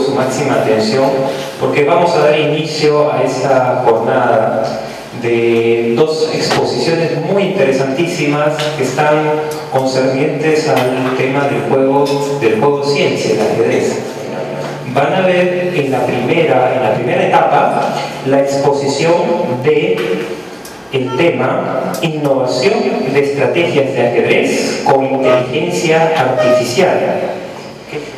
su máxima atención porque vamos a dar inicio a esta jornada de dos exposiciones muy interesantísimas que están concernientes al tema del juego ciencia, el ajedrez. Van a ver en la primera etapa la exposición de el tema innovación de estrategias de ajedrez con inteligencia artificial.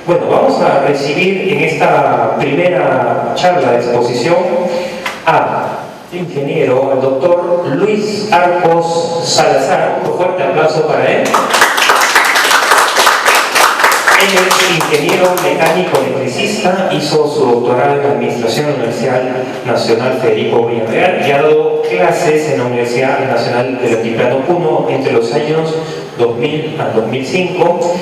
Bueno, vamos a recibir en esta primera charla de exposición al ingeniero, al doctor Luis Arcos Salazar. Un fuerte aplauso para él. Él es ingeniero mecánico electricista, hizo su doctorado en Administración en la Universidad Nacional Federico Villarreal y ha dado clases en la Universidad Nacional del Altiplano Puno entre los años 2000 a 2005.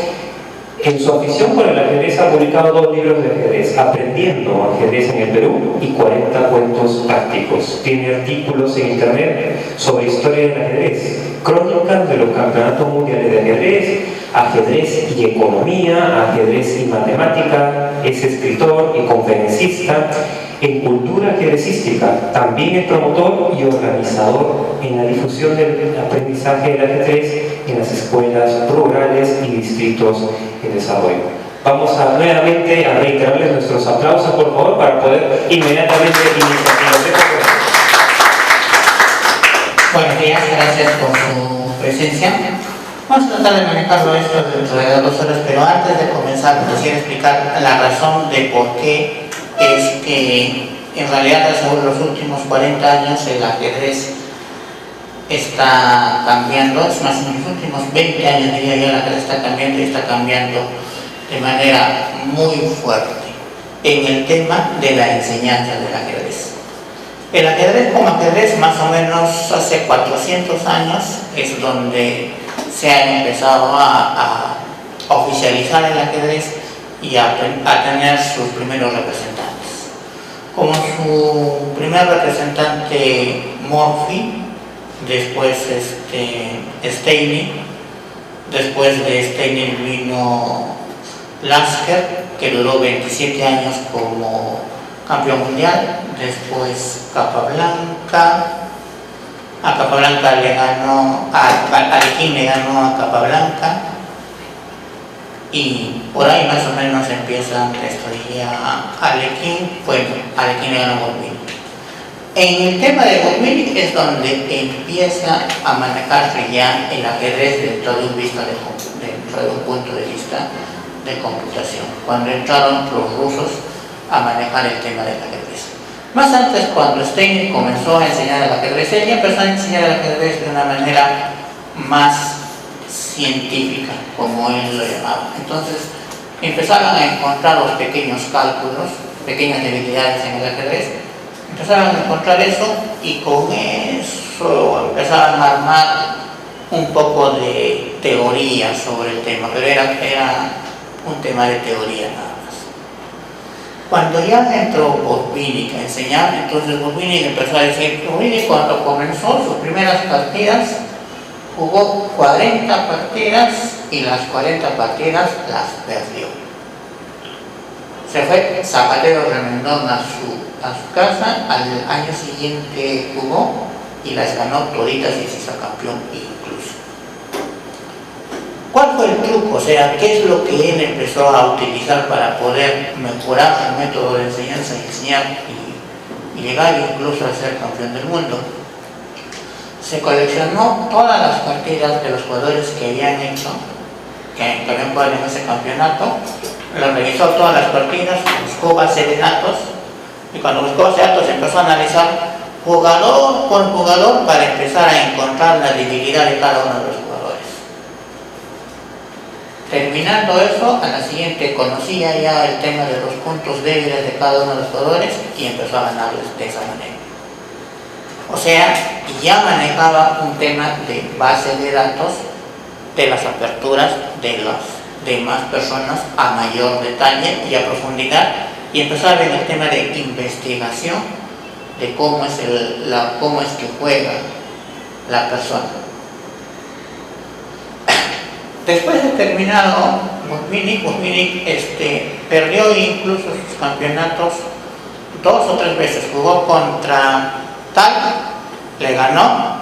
En su afición por el ajedrez ha publicado 2 libros de ajedrez, Aprendiendo ajedrez en el Perú y 40 cuentos prácticos. Tiene artículos en internet sobre historia del ajedrez, crónicas de los campeonatos mundiales de ajedrez y economía, ajedrez y matemática. Es escritor y conferencista en cultura ajedrecística. También es promotor y organizador en la difusión del aprendizaje del ajedrez en las escuelas rurales y distritos en desarrollo. Vamos nuevamente a reiterarles nuestros aplausos, por favor, para poder inmediatamente iniciar. Buenos días, gracias por su presencia. Vamos a tratar de manejarlo esto dentro de 2 horas, pero antes de comenzar quisiera explicar la razón de por qué es que en realidad sobre los últimos 40 años el ajedrez está cambiando, es más, en los últimos 20 años diría yo, el ajedrez está cambiando y está cambiando de manera muy fuerte en el tema de la enseñanza del ajedrez. El ajedrez como ajedrez más o menos hace 400 años es donde se ha empezado a oficializar el ajedrez y a tener sus primeros representantes. Como su primer representante Morphy, después Steiner, después de Steiner vino Lasker, que duró 27 años como campeón mundial, después Capablanca. A Capablanca le ganó, Alekhine le ganó a Capablanca, y por ahí más o menos empieza la historia. Alekhine le ganó a Botvinnik. En el tema de Botvinnik es donde empieza a manejarse ya el ajedrez dentro de un punto de vista de computación, cuando entraron los rusos a manejar el tema del ajedrez. Más antes, cuando Steiner comenzó a enseñar el ajedrez, él empezó a enseñar el ajedrez de una manera más científica, como él lo llamaba. Entonces, empezaron a encontrar los pequeños cálculos, pequeñas debilidades en el ajedrez, empezaron a encontrar eso y con eso empezaron a armar un poco de teoría sobre el tema, pero era un tema de teoría nada más. Cuando ya entró Botvinnik a enseñar, entonces Botvinnik empezó a decir que Botvinnik, cuando comenzó sus primeras partidas, jugó 40 partidas y las 40 partidas las perdió. Se fue Zapatero Remendón a su casa, al año siguiente jugó y las ganó toditas y se hizo campeón incluso. ¿Cuál fue el truco? O sea, ¿qué es lo que él empezó a utilizar para poder mejorar el método de enseñanza y enseñar y llegar incluso a ser campeón del mundo? Se coleccionó todas las partidas de los jugadores que habían hecho, que habían jugado en ese campeonato, las revisó todas las partidas, buscó base de datos, y cuando buscó base de datos empezó a analizar jugador por jugador para empezar a encontrar la debilidad de cada uno de los jugadores. Terminando eso, a la siguiente conocía ya el tema de los puntos débiles de cada uno de los jugadores y empezó a ganarles de esa manera. O sea, ya manejaba un tema de base de datos de las aperturas de las demás personas a mayor detalle y a profundidad, y empezó a ver el tema de investigación de cómo es que juega la persona. Después de terminado Botvinnik perdió incluso sus campeonatos 2 o 3 veces. Jugó contra Tal, le ganó,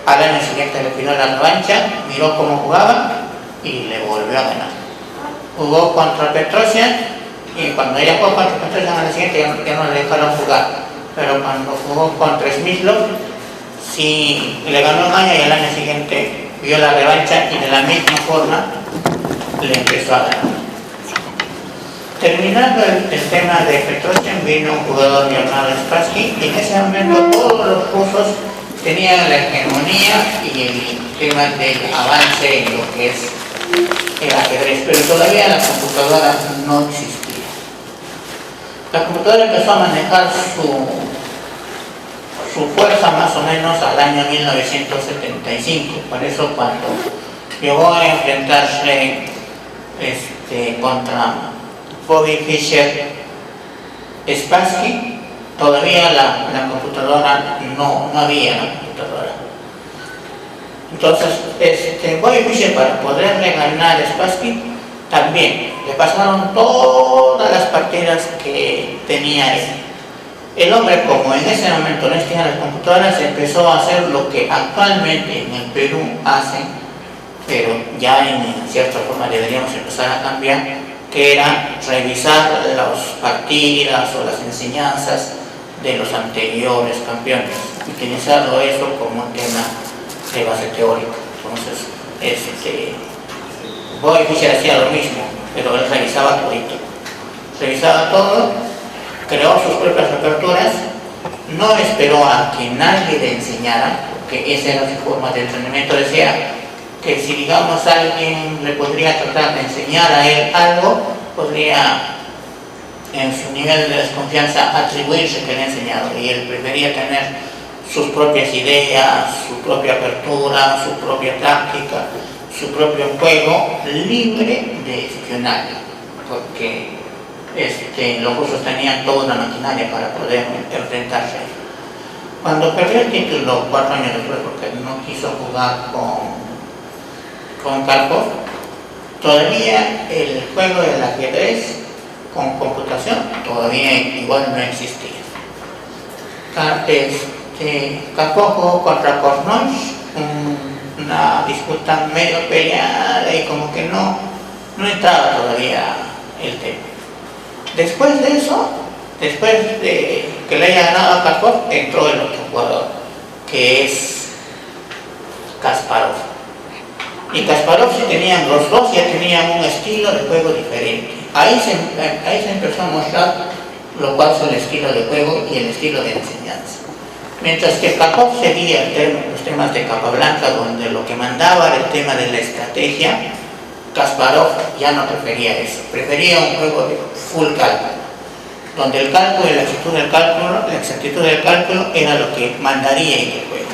al año siguiente le pidió la revancha, miró cómo jugaba y le volvió a ganar. Jugó contra Petrosian y cuando ella jugó contra Petrosian al año siguiente ya no le dejaron jugar, pero cuando jugó contra Smyslov sí le ganó un año y al año siguiente vio la revancha y de la misma forma le empezó a ganar. Terminando el tema de Petrosian, vino un jugador llamado Spassky y en ese momento todos los rusos tenían la hegemonía y el tema del avance en lo que es el ajedrez, pero todavía la computadora no existía. La computadora empezó a manejar su fuerza más o menos al año 1975, por eso cuando llegó a enfrentarse contra Bobby Fischer Spassky, todavía la computadora no había la computadora. Entonces, Bobby Fischer, para poderle ganar a Spassky, también le pasaron todas las partidas que tenía él. El hombre, como en ese momento no existían las computadoras, empezó a hacer lo que actualmente en el Perú hacen, pero ya en cierta forma deberíamos empezar a cambiar, que era revisar las partidas o las enseñanzas de los anteriores campeones, utilizarlo eso como un tema de base teórica. Entonces, Bobby Fischer hacía lo mismo, pero él revisaba todo, creó sus propias aperturas, no esperó a que nadie le enseñara, porque esa era su forma de entrenamiento. Decía que si, digamos, alguien le podría tratar de enseñar a él algo, podría en su nivel de desconfianza atribuirse que le ha enseñado, y él prefería tener sus propias ideas, su propia apertura, su propia táctica, su propio juego libre de espionaje, porque los rusos tenían toda una maquinaria para poder enfrentarse. Cuando perdió el título 4 años después, porque no quiso jugar con Karpov, todavía el juego del ajedrez con computación todavía igual no existía. Karpov jugó contra Kornoj, una disputa medio peleada y como que no entraba todavía el tema. Después de eso, después de que le haya ganado a Karpov, entró el otro jugador, que es Kasparov. Y Kasparov los dos ya tenían un estilo de juego diferente. Ahí se empezó a mostrar lo cual es el estilo de juego y el estilo de enseñanza. Mientras que Karpov seguía los temas de Capablanca, donde lo que mandaba era el tema de la estrategia, Kasparov ya no prefería eso, prefería un juego de full cálculo, donde el cálculo y la exactitud del cálculo era lo que mandaría en el juego.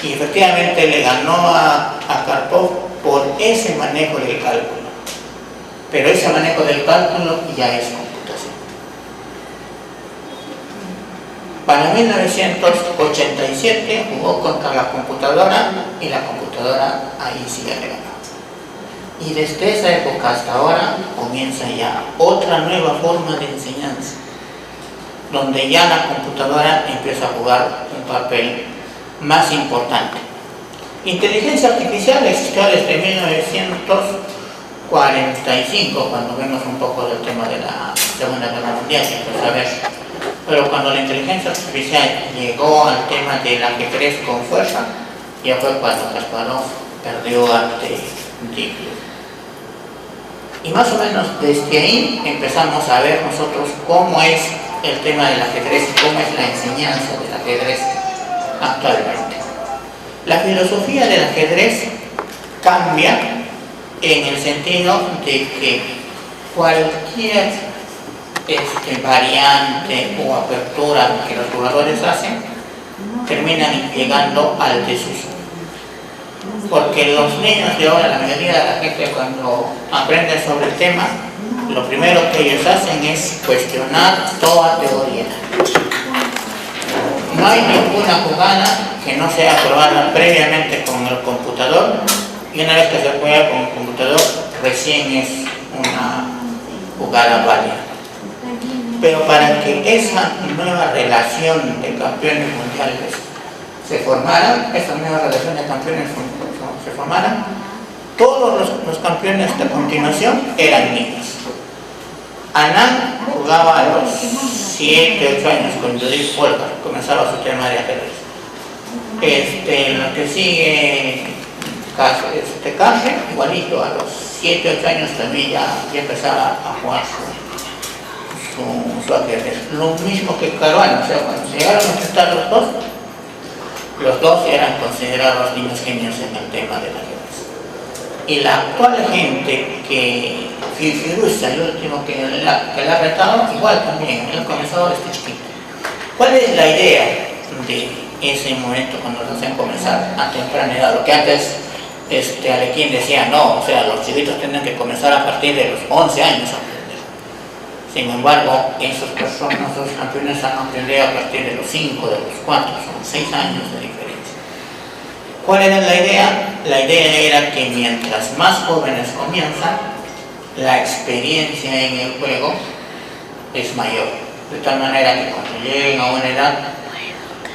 Y efectivamente le ganó a Karpov por ese manejo del cálculo, pero ese manejo del cálculo ya es computación. Para 1987 jugó contra la computadora y la computadora ahí sí ya le ganó. Y desde esa época hasta ahora comienza ya otra nueva forma de enseñanza, donde ya la computadora empieza a jugar un papel más importante. Inteligencia artificial existió desde 1945, cuando vemos un poco del tema de la Segunda Guerra Mundial, pero cuando la inteligencia artificial llegó al tema del ajedrez con fuerza, ya fue cuando Kasparov perdió ante Deep Blue. Y más o menos desde ahí empezamos a ver nosotros cómo es el tema del ajedrez y cómo es la enseñanza del ajedrez actualmente. La filosofía del ajedrez cambia en el sentido de que cualquier variante o apertura que los jugadores hacen terminan llegando al desuso. Porque los niños de ahora, la mayoría de la gente, cuando aprenden sobre el tema, lo primero que ellos hacen es cuestionar toda teoría. No hay ninguna jugada que no sea probada previamente con el computador, y una vez que se juega con el computador recién es jugada válida. Pero para que esa nueva relación de campeones mundiales se formara, esa nueva relación de campeones se formara, todos los campeones de continuación eran niños. Anand jugaba a los 7, 8 años con Judith Polgar, comenzaba su tema de ajedrez. Lo que sigue, Cage, igualito, a los 7, 8 años también ya empezaba a jugar su ajedrez. Lo mismo que Caruana, o sea, cuando se llegaron a enfrentar los dos eran considerados niños genios en el tema del ajedrez. Y la actual gente que Firuza, el último que le ha retado, igual también, él comenzó desde chiquito. ¿Cuál es la idea de ese momento cuando los hacen comenzar a temprana edad? Lo que antes Alekhine decía, no, o sea, los chiquitos tienen que comenzar a partir de los 11 años a aprender. Sin embargo, esos campeones han aprendido a partir de los 5, de los 4, son 6 años de diferencia. ¿Cuál era la idea? La idea era que mientras más jóvenes comienzan, la experiencia en el juego es mayor. De tal manera que cuando lleguen a una edad,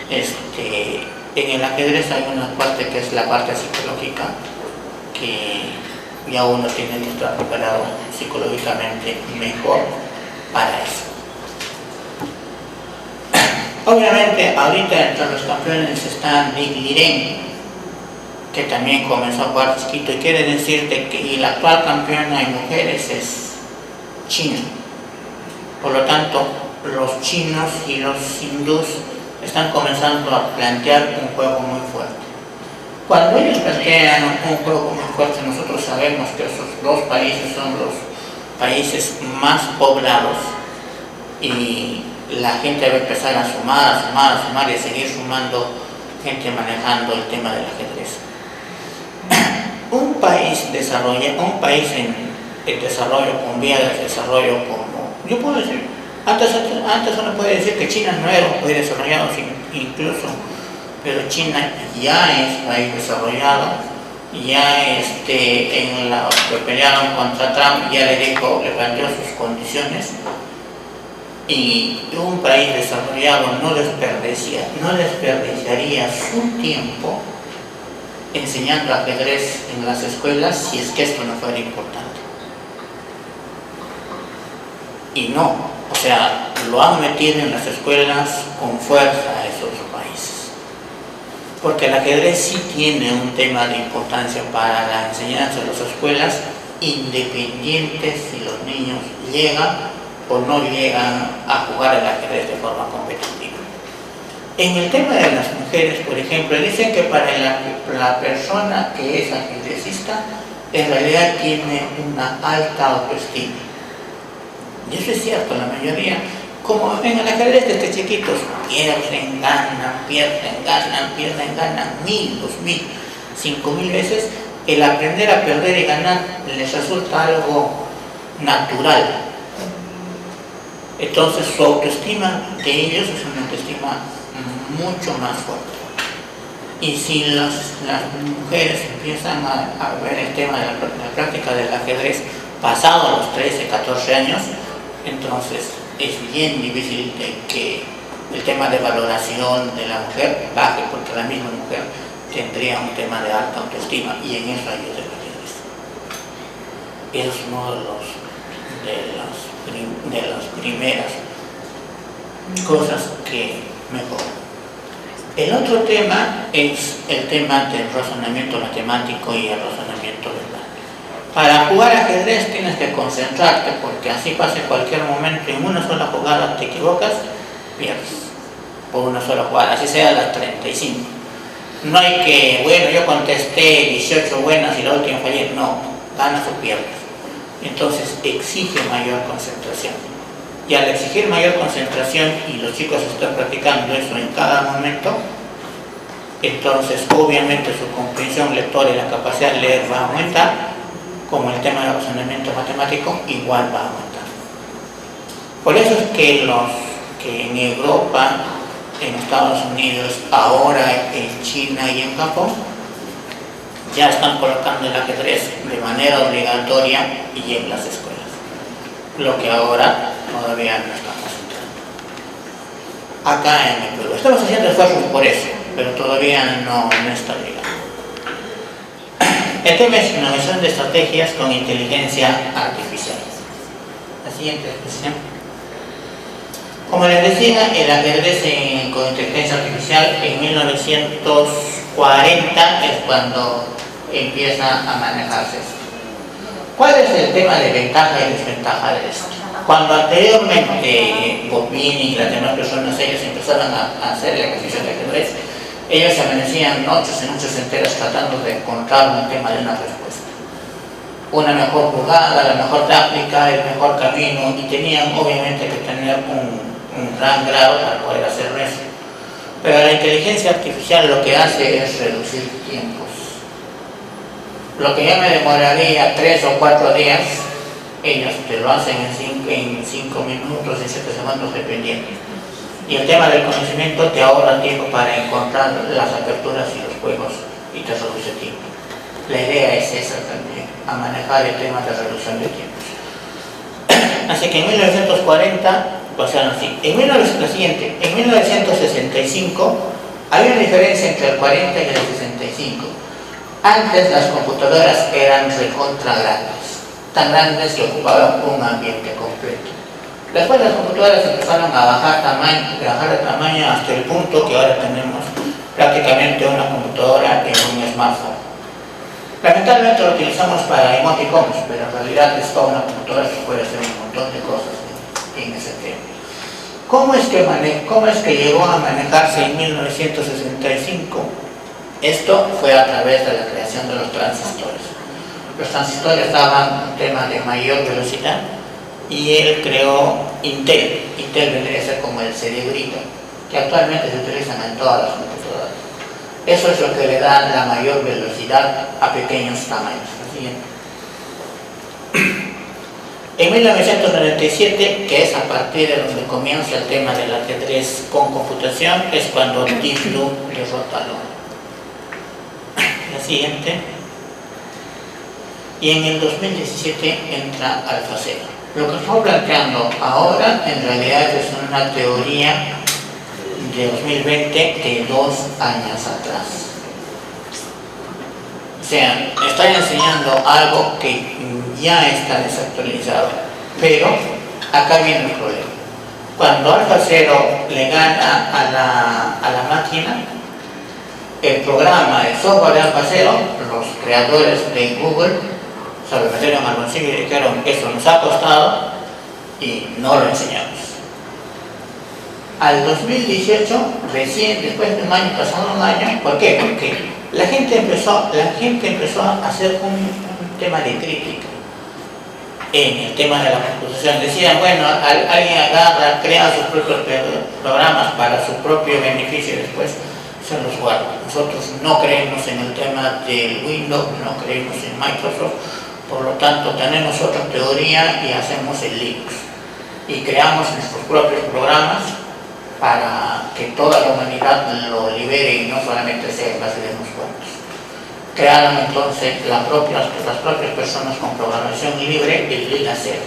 en el ajedrez hay una parte que es la parte psicológica, que ya uno tiene que estar preparado psicológicamente mejor para eso. Obviamente, ahorita entre los campeones está Nick Liren, que también comenzó a jugar chiquito, y quiere decirte que la actual campeona en mujeres es China. Por lo tanto, los chinos y los hindús están comenzando a plantear un juego muy fuerte. Cuando ellos plantean un juego muy fuerte, nosotros sabemos que esos dos países son los países más poblados y la gente va a empezar a sumar y a seguir sumando gente manejando el tema del ajedrez. Un país en desarrollo, con vías de desarrollo, como yo puedo decir, antes uno puede decir que China no era un país desarrollado incluso, pero China ya es país desarrollado, ya en la que pelearon contra Trump ya le planteó sus condiciones, y un país desarrollado no desperdiciaría su tiempo enseñando ajedrez en las escuelas si es que esto no fuera importante. Y no, o sea, lo han metido en las escuelas con fuerza a esos países. Porque el ajedrez sí tiene un tema de importancia para la enseñanza de las escuelas, independientes si los niños llegan o no llegan a jugar el ajedrez de forma competitiva. En el tema de las mujeres, por ejemplo, dicen que para la persona que es ajedrecista, en realidad tiene una alta autoestima. Y eso es cierto, la mayoría, como en el ajedrez desde chiquitos, pierden, ganan, 1000, 2000, 5000 veces, el aprender a perder y ganar les resulta algo natural. Entonces su autoestima de ellos es una autoestima mucho más fuerte. Y si las mujeres empiezan a ver el tema de la práctica del ajedrez pasado a los 13, 14 años, entonces es bien difícil de que el tema de valoración de la mujer baje, porque la misma mujer tendría un tema de alta autoestima, y en eso ayuda el ajedrez. Eso es uno de las primeras cosas que mejoran. El otro tema es el tema del razonamiento matemático y el razonamiento verbal. Para jugar ajedrez tienes que concentrarte, porque así pasa en cualquier momento, en una sola jugada te equivocas, pierdes por una sola jugada, así sea las 35. No hay que, bueno, yo contesté 18 buenas y la última fallé, no, ganas o pierdes. Entonces exige mayor concentración. Y al exigir mayor concentración, y los chicos están practicando eso en cada momento, entonces obviamente su comprensión lectora y la capacidad de leer va a aumentar, como el tema del razonamiento matemático igual va a aumentar. Por eso es que en Europa, en Estados Unidos, ahora en China y en Japón, ya están colocando el ajedrez de manera obligatoria y en las escuelas. lo que ahora todavía no estamos entrando. Acá en el Perú estamos haciendo esfuerzos por eso, pero todavía no está llegando. El tema es innovación de estrategias con inteligencia artificial. La siguiente expresión. Como les decía, el ajedrez con inteligencia artificial en 1940 es cuando empieza a manejarse esto. ¿Cuál es el tema de ventaja y desventaja de esto? Cuando anteriormente Bobini y las demás personas, ellos empezaron a hacer el ejercicio de ajedrez, ellos amanecían noches y noches enteras tratando de encontrar un tema de una respuesta. Una mejor jugada, la mejor táctica, el mejor camino, y tenían obviamente que tener un gran grado para poder hacer eso. Pero la inteligencia artificial lo que hace es reducir tiempos. Lo que yo me demoraría 3 o 4 días, ellos te lo hacen en 5 minutos, en 7 segundos dependiendo. Y el tema del conocimiento te ahorra tiempo para encontrar las aperturas y los juegos y te reduce tiempo. La idea es esa también, a manejar el tema de reducción de tiempos. Así que en 1940 pasaron así. En 1965 había una diferencia entre el 40 y el 65. Antes las computadoras eran recontra grandes, tan grandes que ocupaban un ambiente completo. Después las computadoras empezaron a bajar de tamaño hasta el punto que ahora tenemos prácticamente una computadora en un smartphone. Lamentablemente lo utilizamos para emoticons, pero en realidad es toda una computadora que puede hacer un montón de cosas en ese tema. ¿Cómo es que llegó a manejarse en 1965? Esto fue a través de la creación de los transistores. Los transistores daban un tema de mayor velocidad y él creó Intel. Intel vendría a ser como el cerebrito, que actualmente se utilizan en todas las computadoras. Eso es lo que le da la mayor velocidad a pequeños tamaños. En 1997, que es a partir de donde comienza el tema del ajedrez con computación, es cuando Deep Blue derrota al hombre. La siguiente. Y en el 2017 entra AlphaZero. Lo que estoy planteando ahora en realidad es una teoría de 2020 de 2 años atrás. O sea, estoy enseñando algo que ya está desactualizado, pero acá viene el problema. Cuando AlphaZero le gana a la máquina, el programa, el software de AlphaZero, los creadores de Google, se lo metieron al bolsillo y dijeron: esto nos ha costado y no lo enseñamos. Al 2018, recién después de un año, pasado un año, ¿por qué? Porque la gente empezó a hacer un tema de crítica en el tema de la computación. Decían, bueno, alguien agarra, crea sus propios programas para su propio beneficio y después se los guarda. Nosotros no creemos en el tema del Windows, no creemos en Microsoft, por lo tanto tenemos otra teoría y hacemos el Linux y creamos nuestros propios programas para que toda la humanidad lo libere y no solamente sea en base de unos cuantos. Crearon entonces las propias personas con programación libre el LINACero.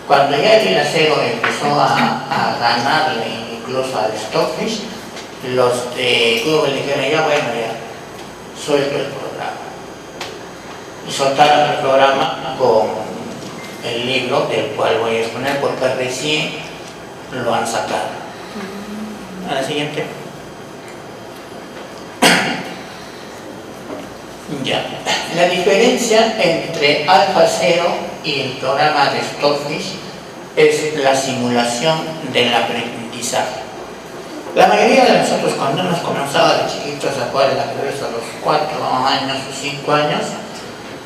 Cuando ya el LINACero empezó a ganarle incluso al Stockfish, los de Google dijeron: ya bueno, ya suelto el programa. Y soltaron el programa con el libro, del cual voy a exponer porque recién lo han sacado. A la siguiente. Ya. La diferencia entre AlphaZero y el programa de Stockfish es la simulación del aprendizaje. La mayoría de nosotros, cuando hemos comenzado de chiquitos a jugar el ajedrez a los 4 años o 5 años,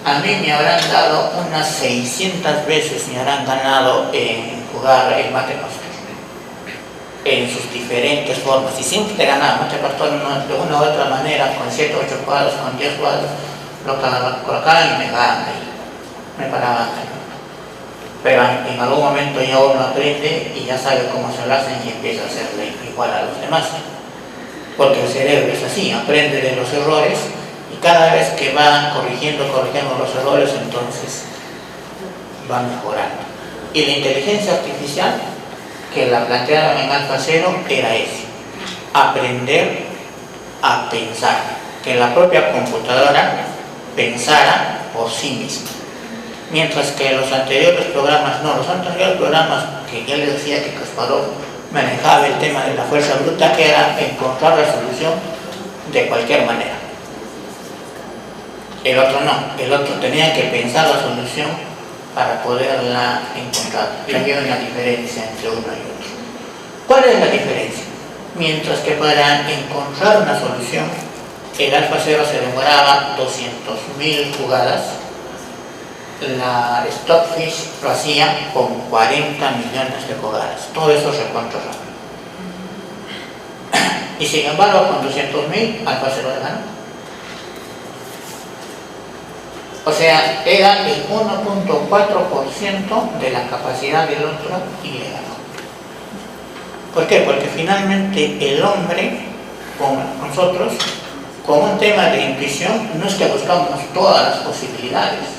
a mí me habrán dado unas 600 veces, me habrán ganado en jugar el Mate Pastor en sus diferentes formas, y siempre te ganaba. Mate Pastor de una u otra manera, con 7, 8 cuadros, con 10 cuadros, lo colocaban y me ganaban ahí, me paraban ahí. Pero en algún momento ya uno aprende y ya sabe cómo se lo hacen y empieza a hacerle igual a los demás, porque el cerebro es así, aprende de los errores y cada vez que va corrigiendo los errores, entonces va mejorando. Y la inteligencia artificial que la plantearon en AlphaZero era eso, aprender a pensar, que la propia computadora pensara por sí misma. Mientras que los anteriores programas no, los anteriores programas que ya les decía que Kasparov manejaba el tema de la fuerza bruta, era encontrar la solución de cualquier manera. El otro no, el otro tenía que pensar la solución para poderla encontrar. Y había una diferencia entre uno y otro. ¿Cuál es la diferencia? Mientras que para encontrar una solución, el AlphaZero se demoraba 200.000 jugadas, la Stockfish lo hacía con 40 millones de jugadas. Todo eso se encuentra rápido. Y sin embargo, con 200.000, AlphaZero le ganó. O sea, era el 1.4% de la capacidad del otro y le ganó. ¿Por qué? Porque finalmente el hombre, con nosotros, con un tema de intuición, no es que buscamos todas las posibilidades.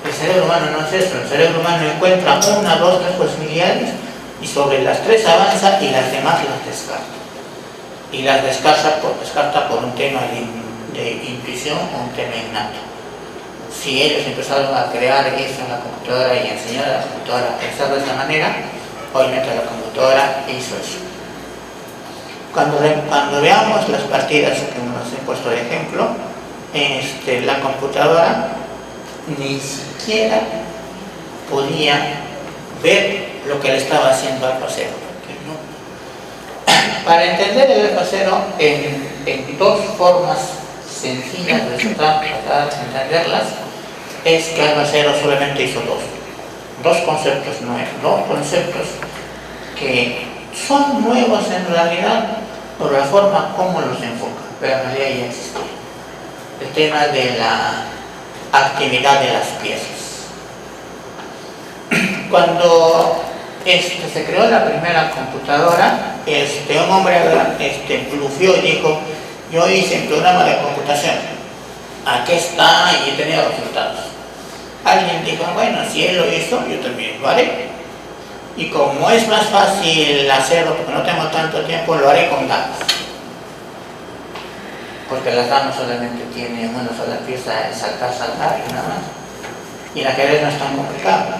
El cerebro humano no es eso. El cerebro humano encuentra una, dos, tres posibilidades y sobre las tres avanza y las demás las descarta. Y las descarta por un tema de intuición o un tema innato. Si ellos empezaron a crear eso en la computadora y enseñar a la computadora a pensar de esa manera, obviamente la computadora hizo eso. Cuando veamos las partidas que nos he puesto de ejemplo, la computadora ni siquiera podía ver lo que le estaba haciendo AlphaZero. Para entender el AlphaZero en dos formas sencillas de tratar de entenderlas, es que AlphaZero solamente hizo dos conceptos nuevos, dos conceptos que son nuevos en realidad por la forma como los enfoca, pero en realidad ya existía. El tema de la actividad de las piezas. Cuando se creó la primera computadora, un hombre blufió y dijo: yo hice un programa de computación, aquí está y he tenido resultados. Alguien dijo: bueno, si él lo hizo, yo también lo haré. Y como es más fácil hacerlo porque no tengo tanto tiempo, lo haré con damas. Porque las damas solamente tienen una sola pieza de saltar y nada más. Y el ajedrez no es tan complicado.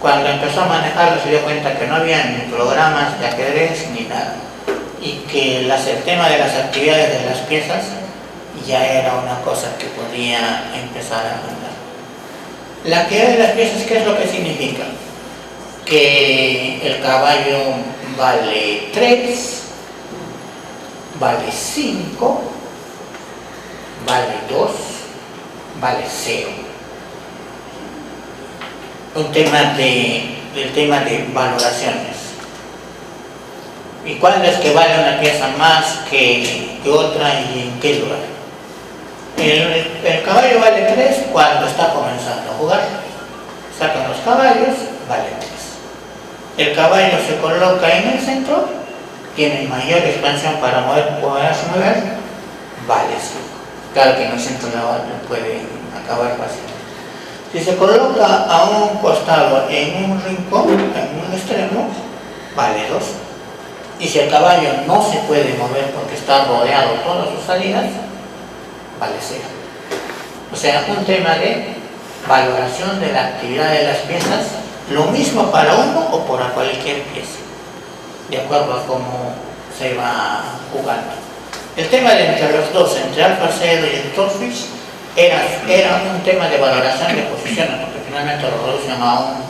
Cuando empezó a manejarlo se dio cuenta que no había ni programas de ajedrez ni nada. Y que el tema de las actividades de las piezas ya era una cosa que podía empezar a andar. La actividad de las piezas, ¿qué es lo que significa? Que el caballo vale 3, vale 5, vale 2, vale 0. El tema de valoraciones. ¿Y cuándo es que vale una pieza más que otra y en qué lugar? El caballo vale 3 cuando está comenzando a jugar. Sacan los caballos, vale 3. El caballo se coloca en el centro, tiene mayor expansión para poderse mover, vale 5. Claro que en el centro no puede acabar fácilmente. Si se coloca a un costado en un rincón, en un extremo, vale 2. Y si el caballo no se puede mover porque está rodeado todas sus salidas, vale 0. O sea, un tema de valoración de la actividad de las piezas, lo mismo para uno o para cualquier pieza, de acuerdo a cómo se va jugando. El tema de entre los dos, entre AlphaZero y el Stockfish, era un tema de valoración de posiciones, porque finalmente lo reducen a un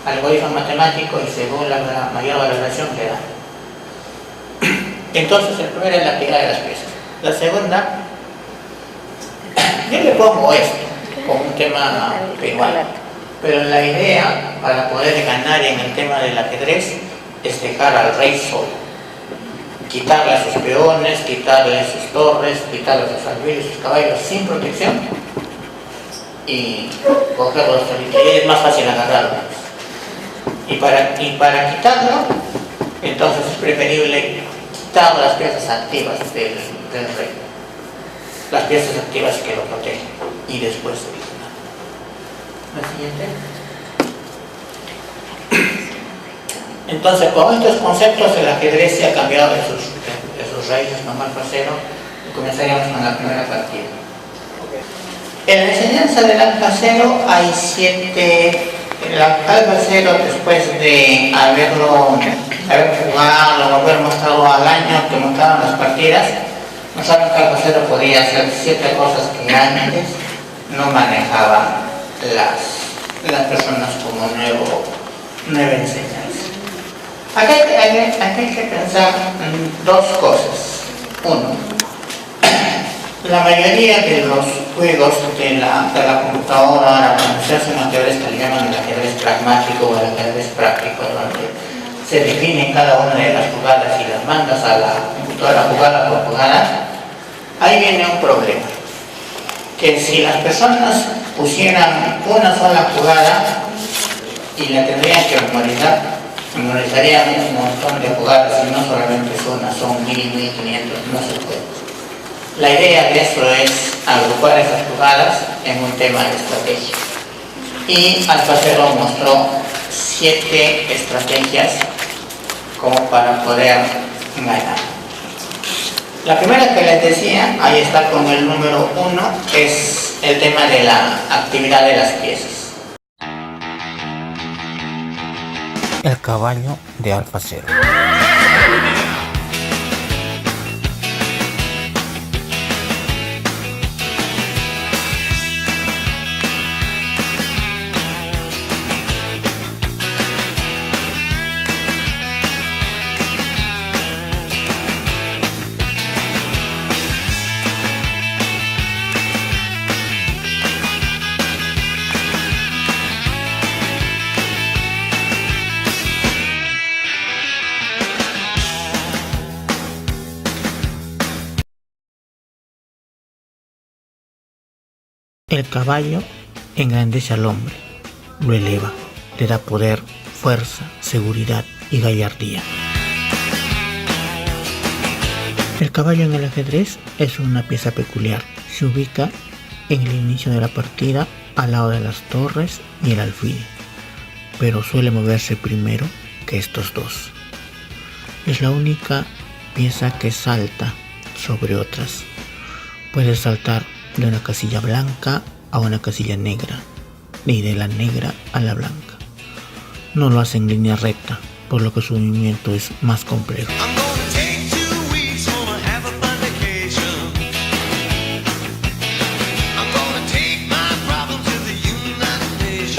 algoritmo matemático y según la mayor valoración que da. Entonces, el primero es la actividad de las piezas. La segunda, yo le pongo esto como un tema peruano, pero la idea para poder ganar en el tema del ajedrez es dejar al rey solo, quitarle a sus peones, quitarle quitarle sus torres, quitarle sus alfiles, sus caballos sin protección y cogerlos solito. Y es más fácil agarrarlos. Y para quitarlo, entonces es preferible quitar las piezas activas del rey, las piezas activas que lo protegen, y después solucionar. La siguiente. Entonces, con estos conceptos el ajedrez se ha cambiado de sus raíces normal alfacero y comenzaríamos con la primera partida. En la enseñanza del alfacero hay 7. El alfacero, después de haber jugado, haber mostrado al año que mostraban las partidas, no saben que el alfacero podía hacer 7 cosas que antes no manejaban las personas como nueva enseñanza. Aquí hay que pensar en 2 cosas. Uno, la mayoría de los juegos de la computadora, cuando se hace un ajedrez que le llaman el ajedrez pragmático o el ajedrez práctico, donde se definen cada una de las jugadas y las mandas a la computadora jugada por jugada, ahí viene un problema. Que si las personas pusieran una sola jugada y la tendrían que memorizarían un montón de jugadas y no solamente es una, son 1000, 1500, no se puede. La idea de eso es agrupar esas jugadas en un tema de estrategia. Y Alfacero mostró 7 estrategias como para poder ganar. La primera que les decía, ahí está con el número 1, es el tema de la actividad de las piezas. El caballo de Alfacero. El caballo engrandece al hombre, lo eleva, le da poder, fuerza, seguridad y gallardía. El caballo en el ajedrez es una pieza peculiar. Se ubica en el inicio de la partida al lado de las torres y el alfil, pero suele moverse primero que estos dos. Es la única pieza que salta sobre otras. Puede saltar de una casilla blanca a una casilla negra y de la negra a la blanca. No lo hace en línea recta, por lo que su movimiento es más complejo.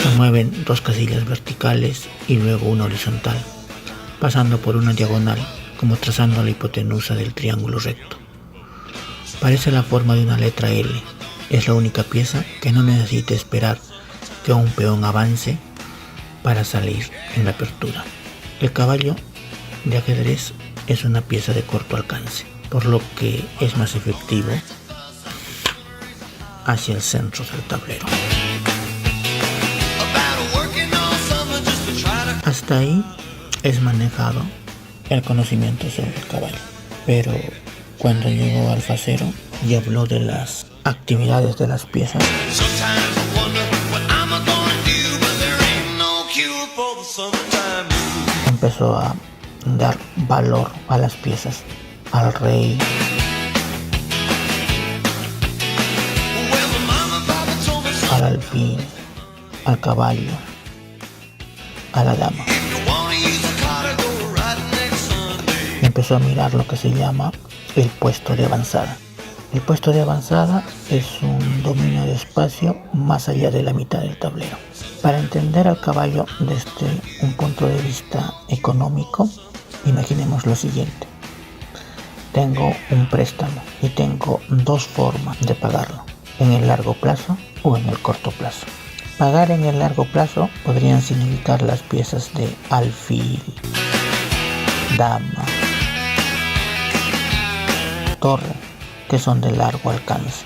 Se mueven 2 casillas verticales y luego una horizontal, pasando por una diagonal, como trazando la hipotenusa del triángulo recto. Parece la forma de una letra L. Es la única pieza que no necesita esperar que un peón avance para salir en la apertura. El caballo de ajedrez es una pieza de corto alcance, por lo que es más efectivo hacia el centro del tablero. Hasta ahí es manejado el conocimiento sobre el caballo, pero cuando llegó Alfacero y habló de las actividades de las piezas, empezó a dar valor a las piezas, al rey, al alfil, al caballo, a la dama. Empezó a mirar lo que se llama el puesto de avanzada. El puesto de avanzada es un dominio de espacio más allá de la mitad del tablero. Para entender al caballo desde un punto de vista económico, imaginemos lo siguiente. Tengo un préstamo y tengo 2 formas de pagarlo, en el largo plazo o en el corto plazo. Pagar en el largo plazo podrían significar las piezas de alfil, dama, torre, que son de largo alcance.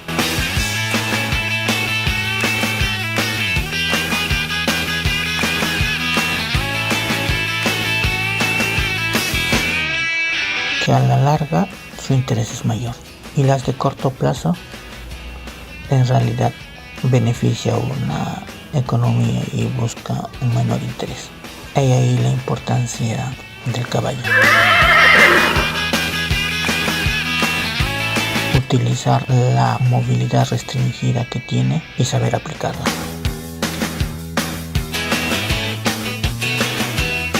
Que a la larga su interés es mayor, y las de corto plazo en realidad beneficia una economía y busca un menor interés. Hay ahí la importancia del caballo. Utilizar la movilidad restringida que tiene y saber aplicarla.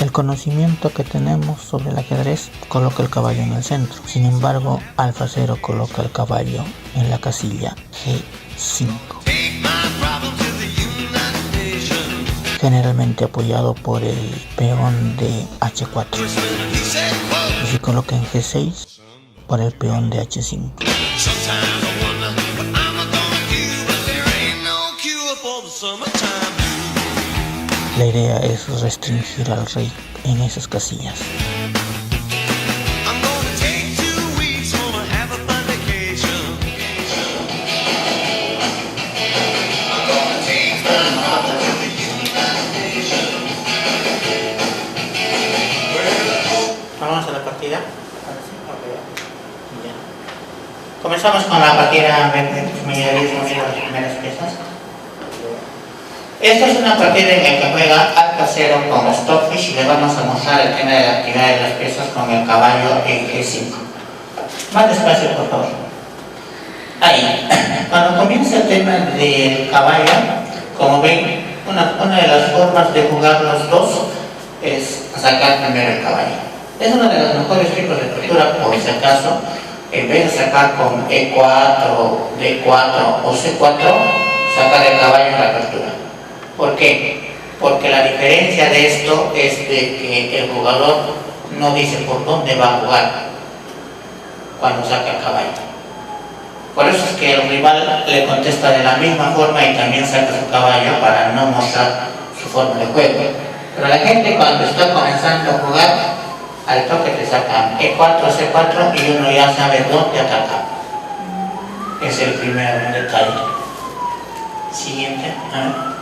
El conocimiento que tenemos sobre el ajedrez coloca el caballo en el centro. Sin embargo, Alfa Cero coloca el caballo en la casilla G5. Generalmente apoyado por el peón de H4. Y se coloca en G6 por el peón de H5. La idea es restringir al rey en esas casillas. Vamos a la partida. Comenzamos con la partida de mayorismo de las primeras piezas. Esta es una partida en la que juega Alfa Cero con Stockfish y le vamos a mostrar el tema de la actividad de las piezas con el caballo en G5. Más despacio, por favor. Ahí. Cuando comienza el tema del caballo, como ven, una de las formas de jugar los dos es sacar primero el caballo. Es uno de los mejores tipos de estructura, por si acaso, en vez de sacar con E4, D4 o C4, sacar el caballo en la apertura. ¿Por qué? Porque la diferencia de esto es de que el jugador no dice por dónde va a jugar cuando saca el caballo. Por eso es que el rival le contesta de la misma forma y también saca su caballo para no mostrar su forma de juego. Pero la gente cuando está comenzando a jugar, al toque te sacan E4, C4 y uno ya sabe dónde atacar. Es el primer detalle. Siguiente. A ver.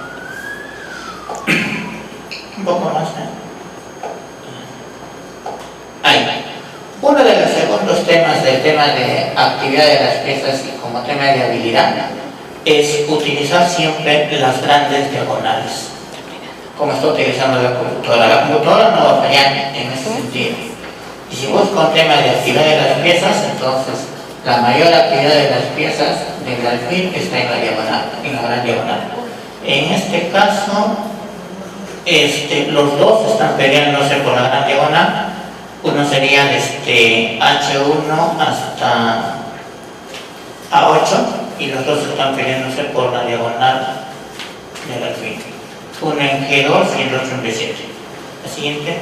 Un poco más. Ahí. Uno de los segundos temas del tema de actividad de las piezas y como tema de habilidad es utilizar siempre las grandes diagonales, como está utilizando la computadora. La computadora no va a fallar en ese sentido. Y si busco un tema de actividad de las piezas, entonces la mayor actividad de las piezas del alfil está en la diagonal, en la gran diagonal. En este caso, los dos están peleándose por la gran diagonal. Uno sería desde H1 hasta A8 y los dos están peleándose por la diagonal del alfil. Uno en G2 y el otro en B7. La siguiente.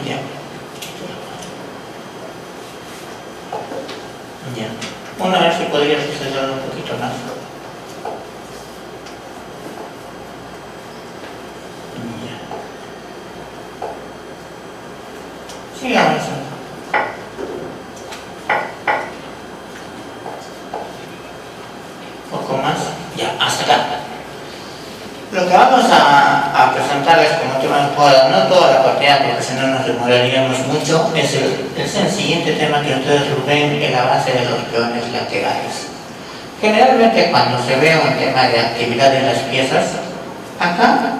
Ya. Ya. Una vez si podría suceder un poquito más. Sigue avanzando. Poco más. Ya, hasta acá. Lo que vamos a presentarles como tema de juego, no toda la partida porque si no nos demoraríamos mucho, es el siguiente tema que ustedes lo ven en la base de los peones laterales. Generalmente cuando se ve un tema de actividad en las piezas, acá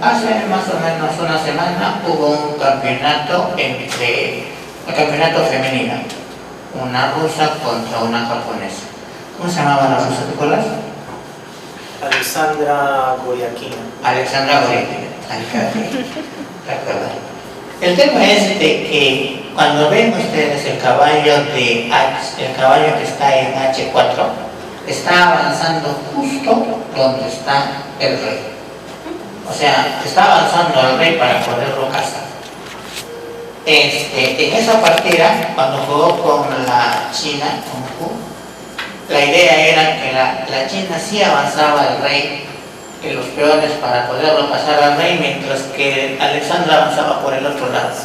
hace más o menos una semana hubo un campeonato campeonato femenino, una rusa contra una japonesa. ¿Cómo se llamaba la rusa, Nicolás? Alexandra Goriakina. Alexandra Goriakina. El tema es de que cuando ven ustedes el caballo que está en H4, está avanzando justo donde está el rey. O sea, está avanzando el rey para poderlo cazar. En esa partida, cuando jugó con la China, con Hu, la idea era que la China sí avanzaba el rey en los peones para poderlo pasar al rey, mientras que Alexandra avanzaba por el otro lado.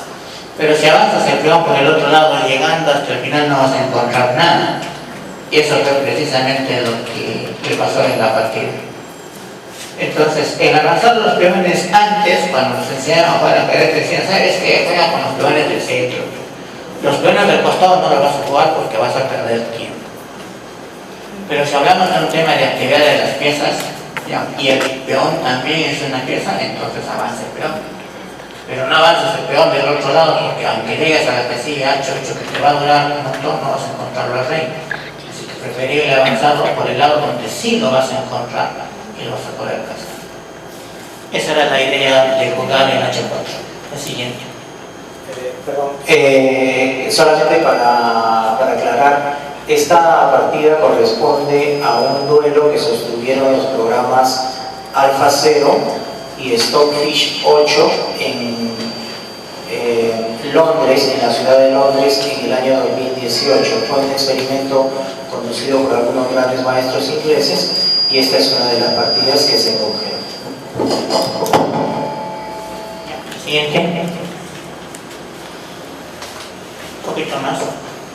Pero si avanzas el peón por el otro lado, llegando hasta el final no vas a encontrar nada. Y eso fue precisamente lo que le pasó en la partida. Entonces, el avanzar los peones antes, cuando nos enseñaron a jugar ajedrez, decían, ¿sabes qué? Juega con los peones del centro. Los peones del costado no los vas a jugar porque vas a perder tiempo. Pero si hablamos de un tema de actividad de las piezas, ¿ya? Y el peón también es una pieza, entonces avanza el peón. Pero no avanzas el peón del otro lado, porque aunque llegues a la casilla H8 que te va a durar un montón, no vas a encontrarlo al rey. Así que es preferible avanzarlo por el lado donde sí lo vas a encontrar y lo vas a poder casar. Esa era la idea de jugar en H4. El siguiente. Solamente para aclarar, esta partida corresponde a un duelo que sostuvieron los programas Alpha 0 y Stockfish 8 en Londres, en la ciudad de Londres, en el año 2018. Fue un experimento conducido por algunos grandes maestros ingleses y esta es una de las partidas que se congeló. Siguiente. Un poquito más.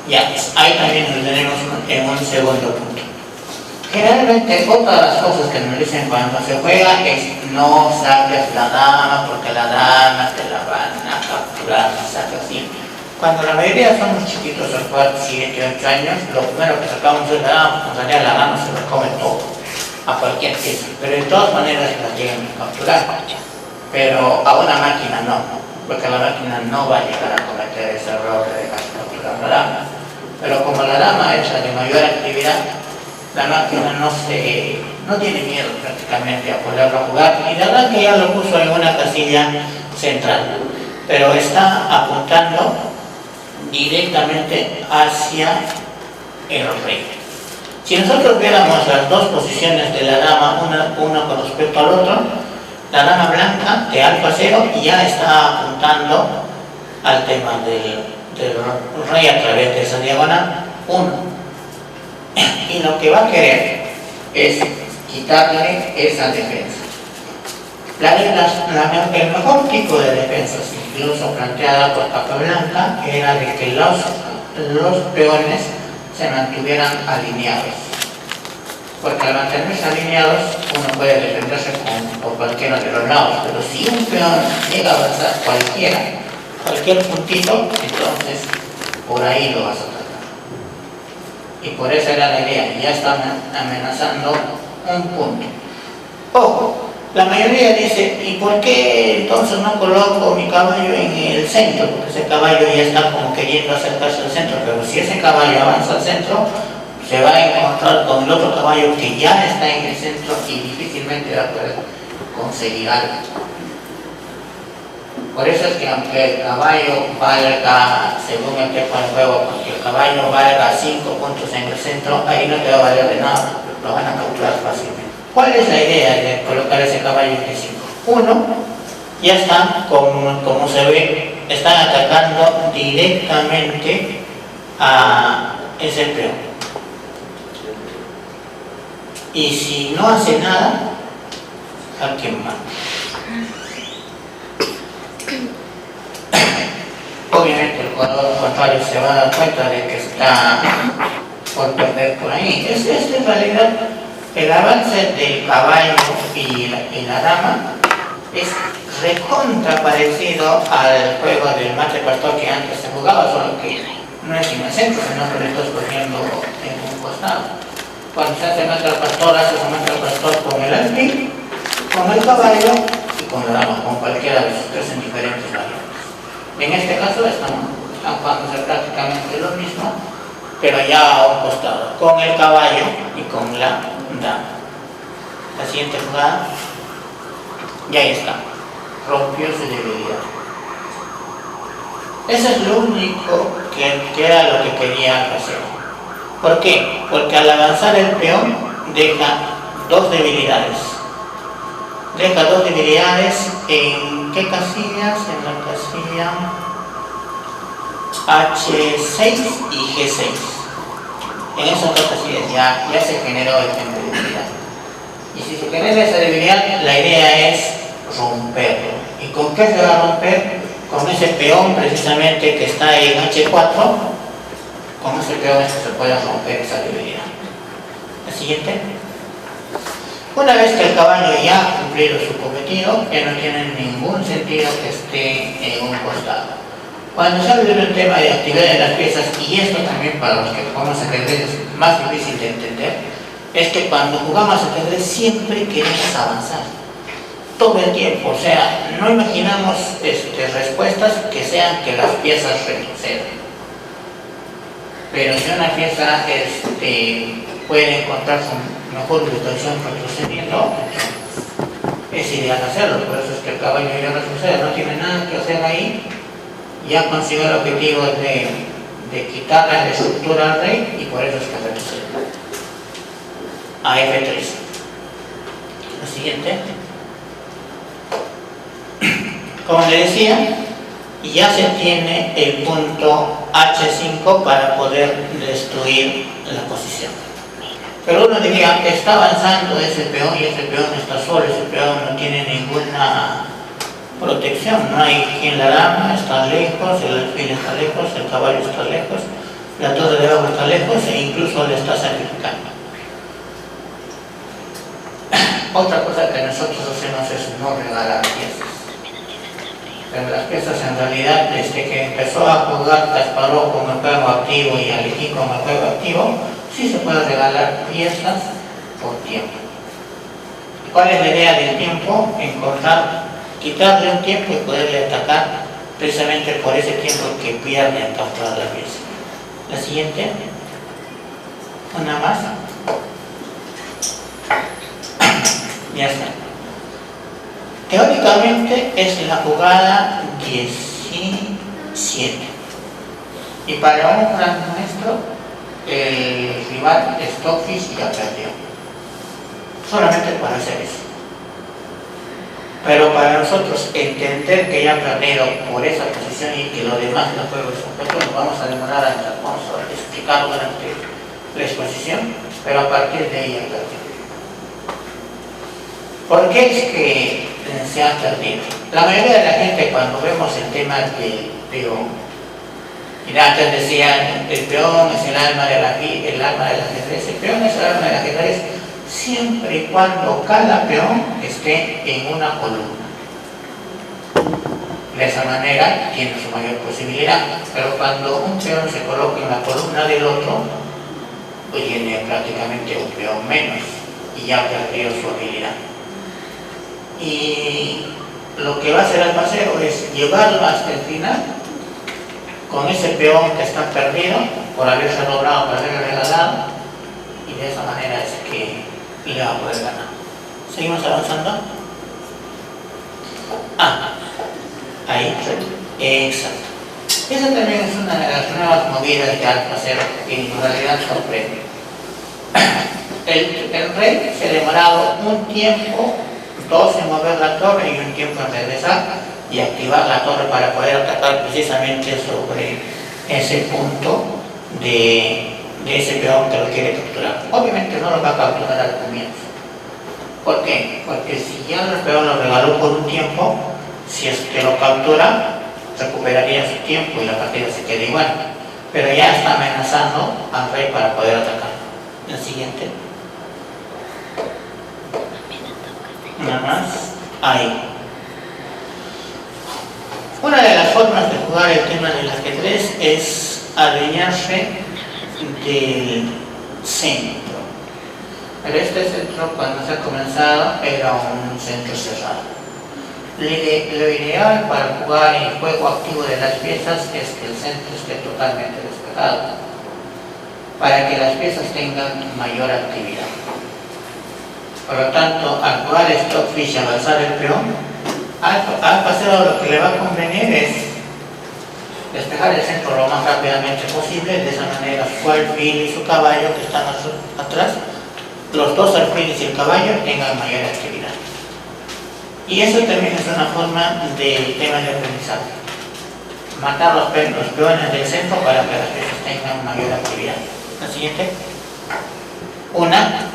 Ya, ahí también lo tenemos en un segundo punto. Generalmente, otra de las cosas que nos dicen cuando se juega es no saques la dama porque la dama te la van a capturar, no saques así. Cuando la mayoría somos chiquitos, al cual 7, 8 años, lo primero que sacamos es la dama, en realidad la dama se lo come todo, a cualquier pieza, pero de todas maneras la llegan a capturar. Pero a una máquina no, porque la máquina no va a llegar a cometer ese error de dejar capturar la dama. Pero como la dama es la de mayor actividad, la máquina no tiene miedo prácticamente a poderlo jugar, y la verdad que ya lo puso en una casilla central, pero está apuntando directamente hacia el rey. Si nosotros viéramos las dos posiciones de la dama, una con respecto al otro, la dama blanca de alfa 0 ya está apuntando al tema del rey a través de esa diagonal 1. Y lo que va a querer es quitarle esa defensa. El mejor tipo de defensas, incluso planteada por Capablanca, era de que los peones se mantuvieran alineados. Porque al mantenerse alineados, uno puede defenderse por cualquiera de los lados. Pero si un peón llega a avanzar cualquier puntito, entonces por ahí lo vas a atacar. Y por eso era la idea, ya están amenazando un punto. Ojo, la mayoría dice, ¿y por qué entonces no coloco mi caballo en el centro? Porque ese caballo ya está como queriendo acercarse al centro, pero si ese caballo avanza al centro, se va a encontrar con el otro caballo que ya está en el centro y difícilmente va a poder conseguir algo. Por eso es que aunque el caballo valga, según el tiempo del juego, aunque el caballo valga 5 puntos en el centro, ahí no te va a valer de nada, lo van a capturar fácilmente. ¿Cuál es la idea de colocar ese caballo en G5? Uno, ya están, como se ve, están atacando directamente a ese peón. Y si no hace nada, ¿a quién va? Obviamente el jugador contrario se va a dar cuenta de que está por perder por ahí. Es en realidad el avance del caballo y la dama es recontra parecido al juego del mate pastor que antes se jugaba, solo que no es en el centro, sino que le estás cogiendo en un costado. Cuando se hace mate al pastor, haces un mate al pastor con el alfil, con el caballo y con la dama, con cualquiera de sus tres en diferentes valores. En este caso están jugándose prácticamente lo mismo, pero ya a un costado, con el caballo y con la dama. La siguiente jugada, ya está, rompió su debilidad. Eso es lo único que era lo que quería hacer. ¿Por qué? Porque al avanzar el peón deja dos debilidades. Deja dos debilidades en ¿qué casillas? En la casilla H6 y G6. En esas dos casillas ya se generó el tema de debilidad. Y si se genera esa debilidad, la idea es romperlo. ¿Y con qué se va a romper? Con ese peón precisamente que está en H4. Con ese peón es que se puede romper esa debilidad. La siguiente. Una vez que el caballo ya ha cumplido su cometido, ya no tiene ningún sentido que esté en un costado. Cuando se habla del tema de actividad de las piezas, y esto también para los que jugamos ajedrez es más difícil de entender, es que cuando jugamos ajedrez siempre queremos avanzar, todo el tiempo. O sea, no imaginamos respuestas que sean que las piezas retrocedan. Pero si una pieza puede encontrar su mejor ubicación retrocediendo, es ideal hacerlo. Por eso es que el caballo ya retrocede, no tiene nada que hacer ahí, ya consiguió el objetivo de quitar la estructura al rey y por eso es que retrocede. A F3. Lo siguiente. Como le decía, ya se tiene el punto H5 para poder destruir la posición. Pero uno diría, está avanzando ese peón y ese peón está solo, ese peón no tiene ninguna protección, no hay quien. La dama está lejos, el alfil está lejos, el caballo está lejos, la torre de abajo está lejos e incluso le está sacrificando. Otra cosa que nosotros hacemos es no regalar piezas. Pero las piezas en realidad, desde que empezó a jugar Kasparov como el juego activo y Alekhine como el juego activo, sí se puede regalar piezas por tiempo. ¿Cuál es la idea del tiempo? Quitarle un tiempo y poderle atacar precisamente por ese tiempo que pierde en capturar la pieza. La siguiente, una más. Ya está. Teóricamente es la jugada 17. Y para un gran maestro, el rival Stockfish ya perdió. Solamente para hacer eso. Pero para nosotros entender que ya ha perdido por esa posición y que lo demás del juego es un juego, nos vamos a demorar vamos a explicarlo durante la exposición, pero a partir de ahí ya perdió. ¿Por qué es que se ha perdido? La mayoría de la gente, cuando vemos el tema del peón, y antes decían, el peón es el alma del ajedrez, el peón es el alma del ajedrez siempre y cuando cada peón esté en una columna. De esa manera tiene su mayor posibilidad, pero cuando un peón se coloca en la columna del otro, pues tiene prácticamente un peón menos y ya perdió su habilidad. Y lo que va a hacer el paseo es llevarlo hasta el final con ese peón que está perdido por haberse logrado, por haberle regalado, y de esa manera es que le va a poder ganar. ¿Seguimos avanzando? Ahí, exacto. Esa también es una de las nuevas movidas de Alfa Cero que en realidad sorprende. El rey se ha demorado un tiempo, 2 en mover la torre y un tiempo en regresar y activar la torre para poder atacar precisamente sobre ese punto de ese peón que lo quiere capturar. Obviamente no lo va a capturar al comienzo. ¿Por qué? Porque si ya el peón lo regaló por un tiempo, si es que lo captura, recuperaría su tiempo y la partida se queda igual. Pero ya está amenazando al rey para poder atacar. La siguiente. Una más. Ahí. Una de las formas de jugar el tema del ajedrez es adueñarse del centro. Pero este centro, cuando se ha comenzado, era un centro cerrado. Lo ideal para jugar el juego activo de las piezas es que el centro esté totalmente despejado, para que las piezas tengan mayor actividad. Por lo tanto, al jugar Stockfish y avanzar el peón, al paseo lo que le va a convenir es despejar el centro lo más rápidamente posible. De esa manera su alfil y su caballo que están atrás, los dos alfiles y el caballo tengan mayor actividad. Y eso también es una forma del tema de aprendizaje. Matar los peones del centro para que las piezas tengan mayor actividad. La siguiente. Una,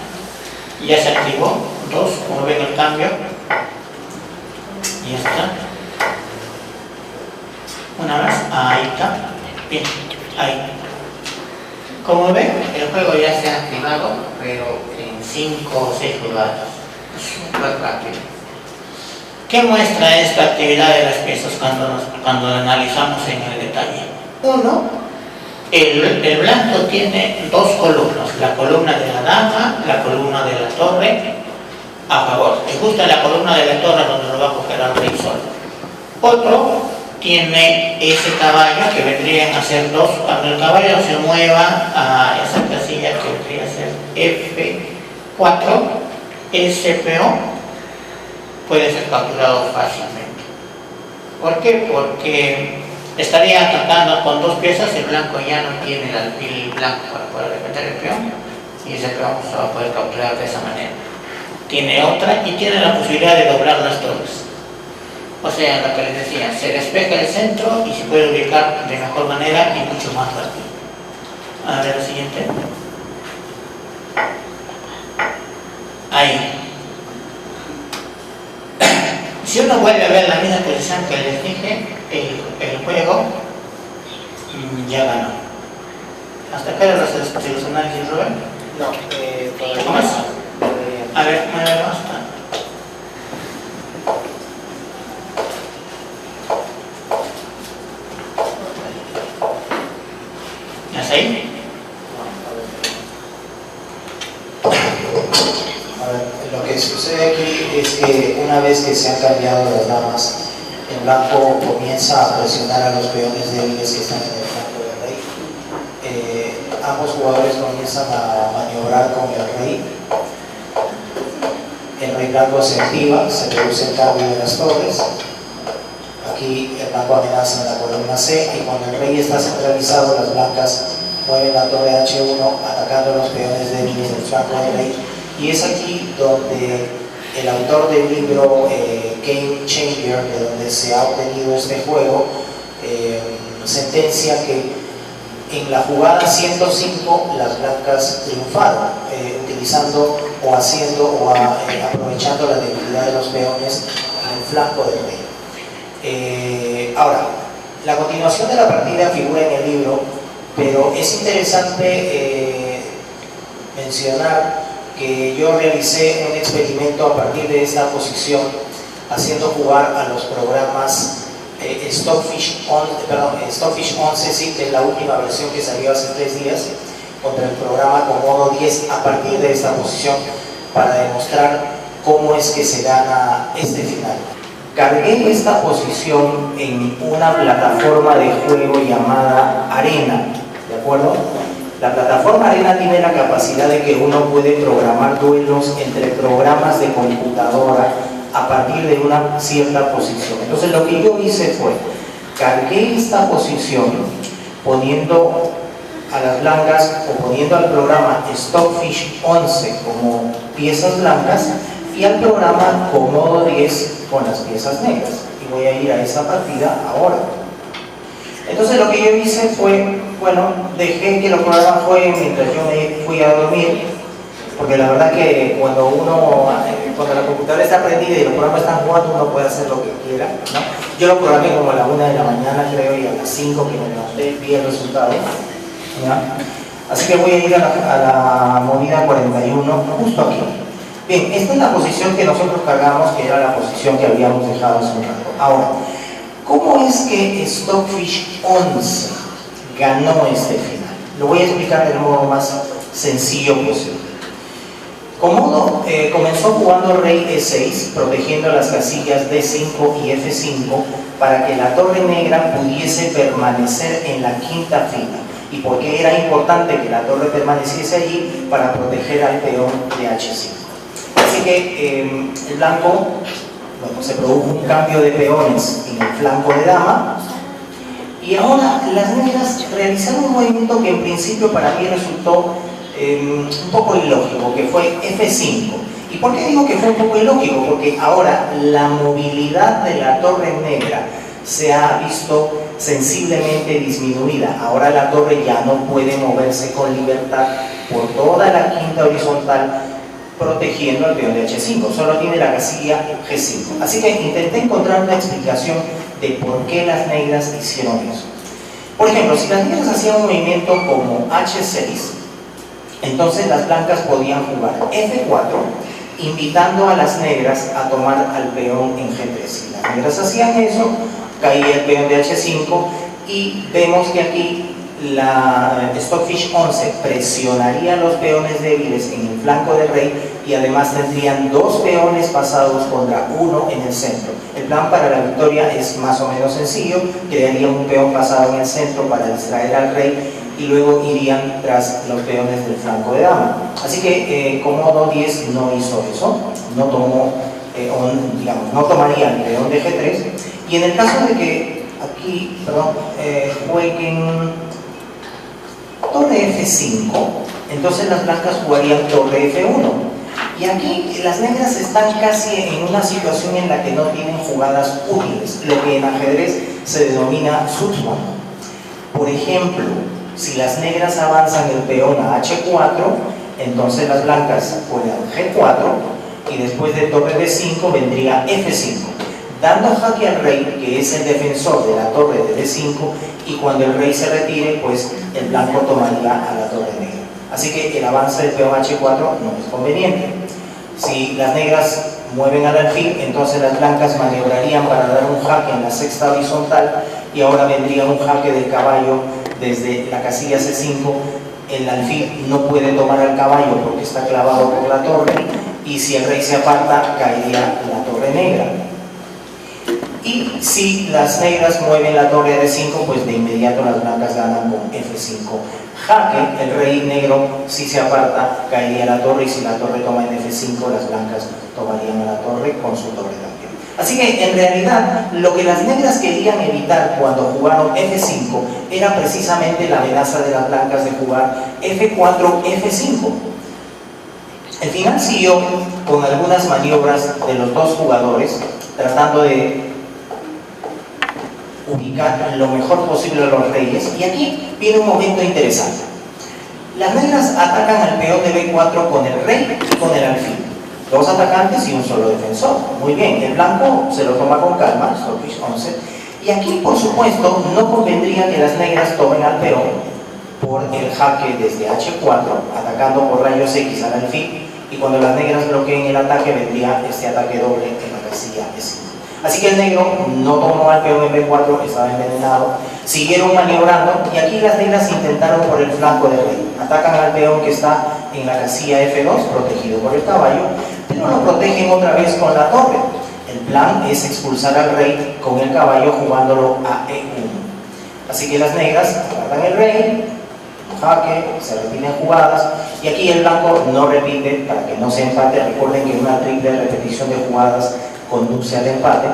ya se activó. 2, como ven el cambio. Ya está. Una más. Ahí está. Bien. Ahí. Como ven, el juego ya se ha activado, pero en 5 o 6 jugadas. Súper rápido. ¿Qué muestra esta actividad de las piezas cuando la analizamos en el detalle? 1, El blanco tiene dos columnas, la columna de la dama, la columna de la torre a favor, y justo en la columna de la torre donde lo va a coger al rey sol. Otro tiene ese caballo que vendrían a ser dos, cuando el caballo se mueva a esa casilla que vendría a ser F4, ese peón puede ser capturado fácilmente. ¿Por qué? Porque estaría atacando con dos piezas, el blanco ya no tiene el alfil blanco para poder defender el peón y ese peón se va a poder capturar de esa manera. Tiene otra y tiene la posibilidad de doblar las torres. O sea, lo que les decía, se despeja el centro y se puede ubicar de mejor manera y mucho más rápido. A ver, la siguiente. Ahí. Si uno vuelve a ver la misma posición que les dije, el juego ya ganó. ¿Hasta acá eran los análisis, Robert? No, ¿Cómo más? A ver, muévelo hasta. ¿Ya está ahí? A ver, lo que sucede aquí es que una vez que se han cambiado las damas, el blanco comienza a presionar a los peones débiles que están en el flanco del rey. Ambos jugadores comienzan a maniobrar con el rey. El rey blanco se activa, se produce el cambio de las torres. Aquí el blanco amenaza en la columna C y cuando el rey está centralizado, las blancas mueven la torre H1 atacando a los peones débiles del flanco del rey. Y es aquí donde el autor del libro Game Changer, de donde se ha obtenido este juego, sentencia que en la jugada 105 las blancas triunfaron, utilizando o haciendo o aprovechando la debilidad de los peones en el flanco del rey. Ahora, la continuación de la partida figura en el libro, pero es interesante mencionar que yo realicé un experimento a partir de esta posición, haciendo jugar a los programas Stockfish 11, sí, que es la última versión que salió hace 3 días, contra el programa Komodo 10 a partir de esta posición, para demostrar cómo es que se gana este final. Cargué esta posición en una plataforma de juego llamada Arena, ¿de acuerdo? La plataforma Arena tiene la capacidad de que uno puede programar duelos entre programas de computadora a partir de una cierta posición. Entonces lo que yo hice fue, cargué esta posición poniendo a las blancas o poniendo al programa Stockfish 11 como piezas blancas y al programa Komodo 10 con las piezas negras. Y voy a ir a esa partida ahora. Entonces lo que yo hice fue, bueno, dejé que los programas jueguen mientras yo me fui a dormir, porque la verdad que cuando la computadora está prendida y los programas están jugando, uno puede hacer lo que quiera, ¿no? Yo lo programé como a la 1 de la mañana, creo, y a las 5 que me levanté vi el resultado, ¿ya? Así que voy a ir a la movida 41, justo aquí. Bien, esta es la posición que nosotros cargamos, que era la posición que habíamos dejado hace un rato. Ahora, ¿cómo es que Stockfish 11 ganó este final? Lo voy a explicar del modo más sencillo posible. Komodo comenzó jugando rey E6, protegiendo las casillas D5 y F5 para que la torre negra pudiese permanecer en la quinta fila. ¿Y por qué era importante que la torre permaneciese allí? Para proteger al peón de H5. Así que el blanco, bueno, se produjo un cambio de peones en el flanco de dama y ahora las negras realizaron un movimiento que en principio para mí resultó un poco ilógico, que fue F5. ¿Y por qué digo que fue un poco ilógico? Porque ahora la movilidad de la torre negra se ha visto sensiblemente disminuida. Ahora la torre ya no puede moverse con libertad por toda la quinta horizontal protegiendo al peón de H5, solo tiene la casilla G5. Así que intenté encontrar una explicación de por qué las negras hicieron eso. Por ejemplo, si las negras hacían un movimiento como H6, entonces las blancas podían jugar F4, invitando a las negras a tomar al peón en G3. Si las negras hacían eso, caía el peón de H5 y vemos que aquí la Stockfish 11 presionaría los peones débiles en el flanco del rey y además tendrían dos peones pasados contra uno en el centro. El plan para la victoria es más o menos sencillo: crearía un peón pasado en el centro para distraer al rey y luego irían tras los peones del flanco de dama. Así que Komodo 10 no hizo eso, no tomó, no tomaría el peón de G3, y en el caso de que aquí, jueguen torre F5, entonces las blancas jugarían torre F1. Y aquí las negras están casi en una situación en la que no tienen jugadas útiles, lo que en ajedrez se denomina Sutzmann. Por ejemplo, si las negras avanzan el peón a H4, entonces las blancas juegan G4 y después de torre D5 vendría F5, dando jaque al rey, que es el defensor de la torre de D5, y cuando el rey se retire, pues el blanco tomaría a la torre negra. Así que el avance del peón H4 no es conveniente. Si las negras mueven al alfil, entonces las blancas maniobrarían para dar un jaque en la sexta horizontal, y ahora vendría un jaque del caballo desde la casilla C5. El alfil no puede tomar al caballo porque está clavado por la torre, y si el rey se aparta, caería la torre negra. Y si las negras mueven la torre de D5, pues de inmediato las blancas ganan con F5 jaque. El rey negro, si se aparta, caería la torre, y si la torre toma en F5, las blancas tomarían a la torre con su torre también. Así que en realidad lo que las negras querían evitar cuando jugaron F5 era precisamente la amenaza de las blancas de jugar F4, F5. El final siguió con algunas maniobras de los dos jugadores, tratando de ubicar lo mejor posible a los reyes, y aquí viene un momento interesante. Las negras atacan al peón de B4 con el rey y con el alfil, dos atacantes y un solo defensor. Muy bien, el blanco se lo toma con calma, Stockfish 11, y aquí por supuesto no convendría que las negras tomen al peón por el jaque desde H4, atacando por rayos X al alfil, y cuando las negras bloqueen el ataque vendría este ataque doble en la casilla E5. Así que el negro no tomó al peón en B4, estaba envenenado, siguieron maniobrando, y aquí las negras intentaron por el flanco del rey. Atacan al peón que está en la casilla F2, protegido por el caballo, pero lo protegen otra vez con la torre. El plan es expulsar al rey con el caballo jugándolo a E1. Así que las negras agarran el rey, jaque, se repiten jugadas, y aquí el blanco no repite para que no se empate. Recuerden que una triple repetición de jugadas conduce al empate,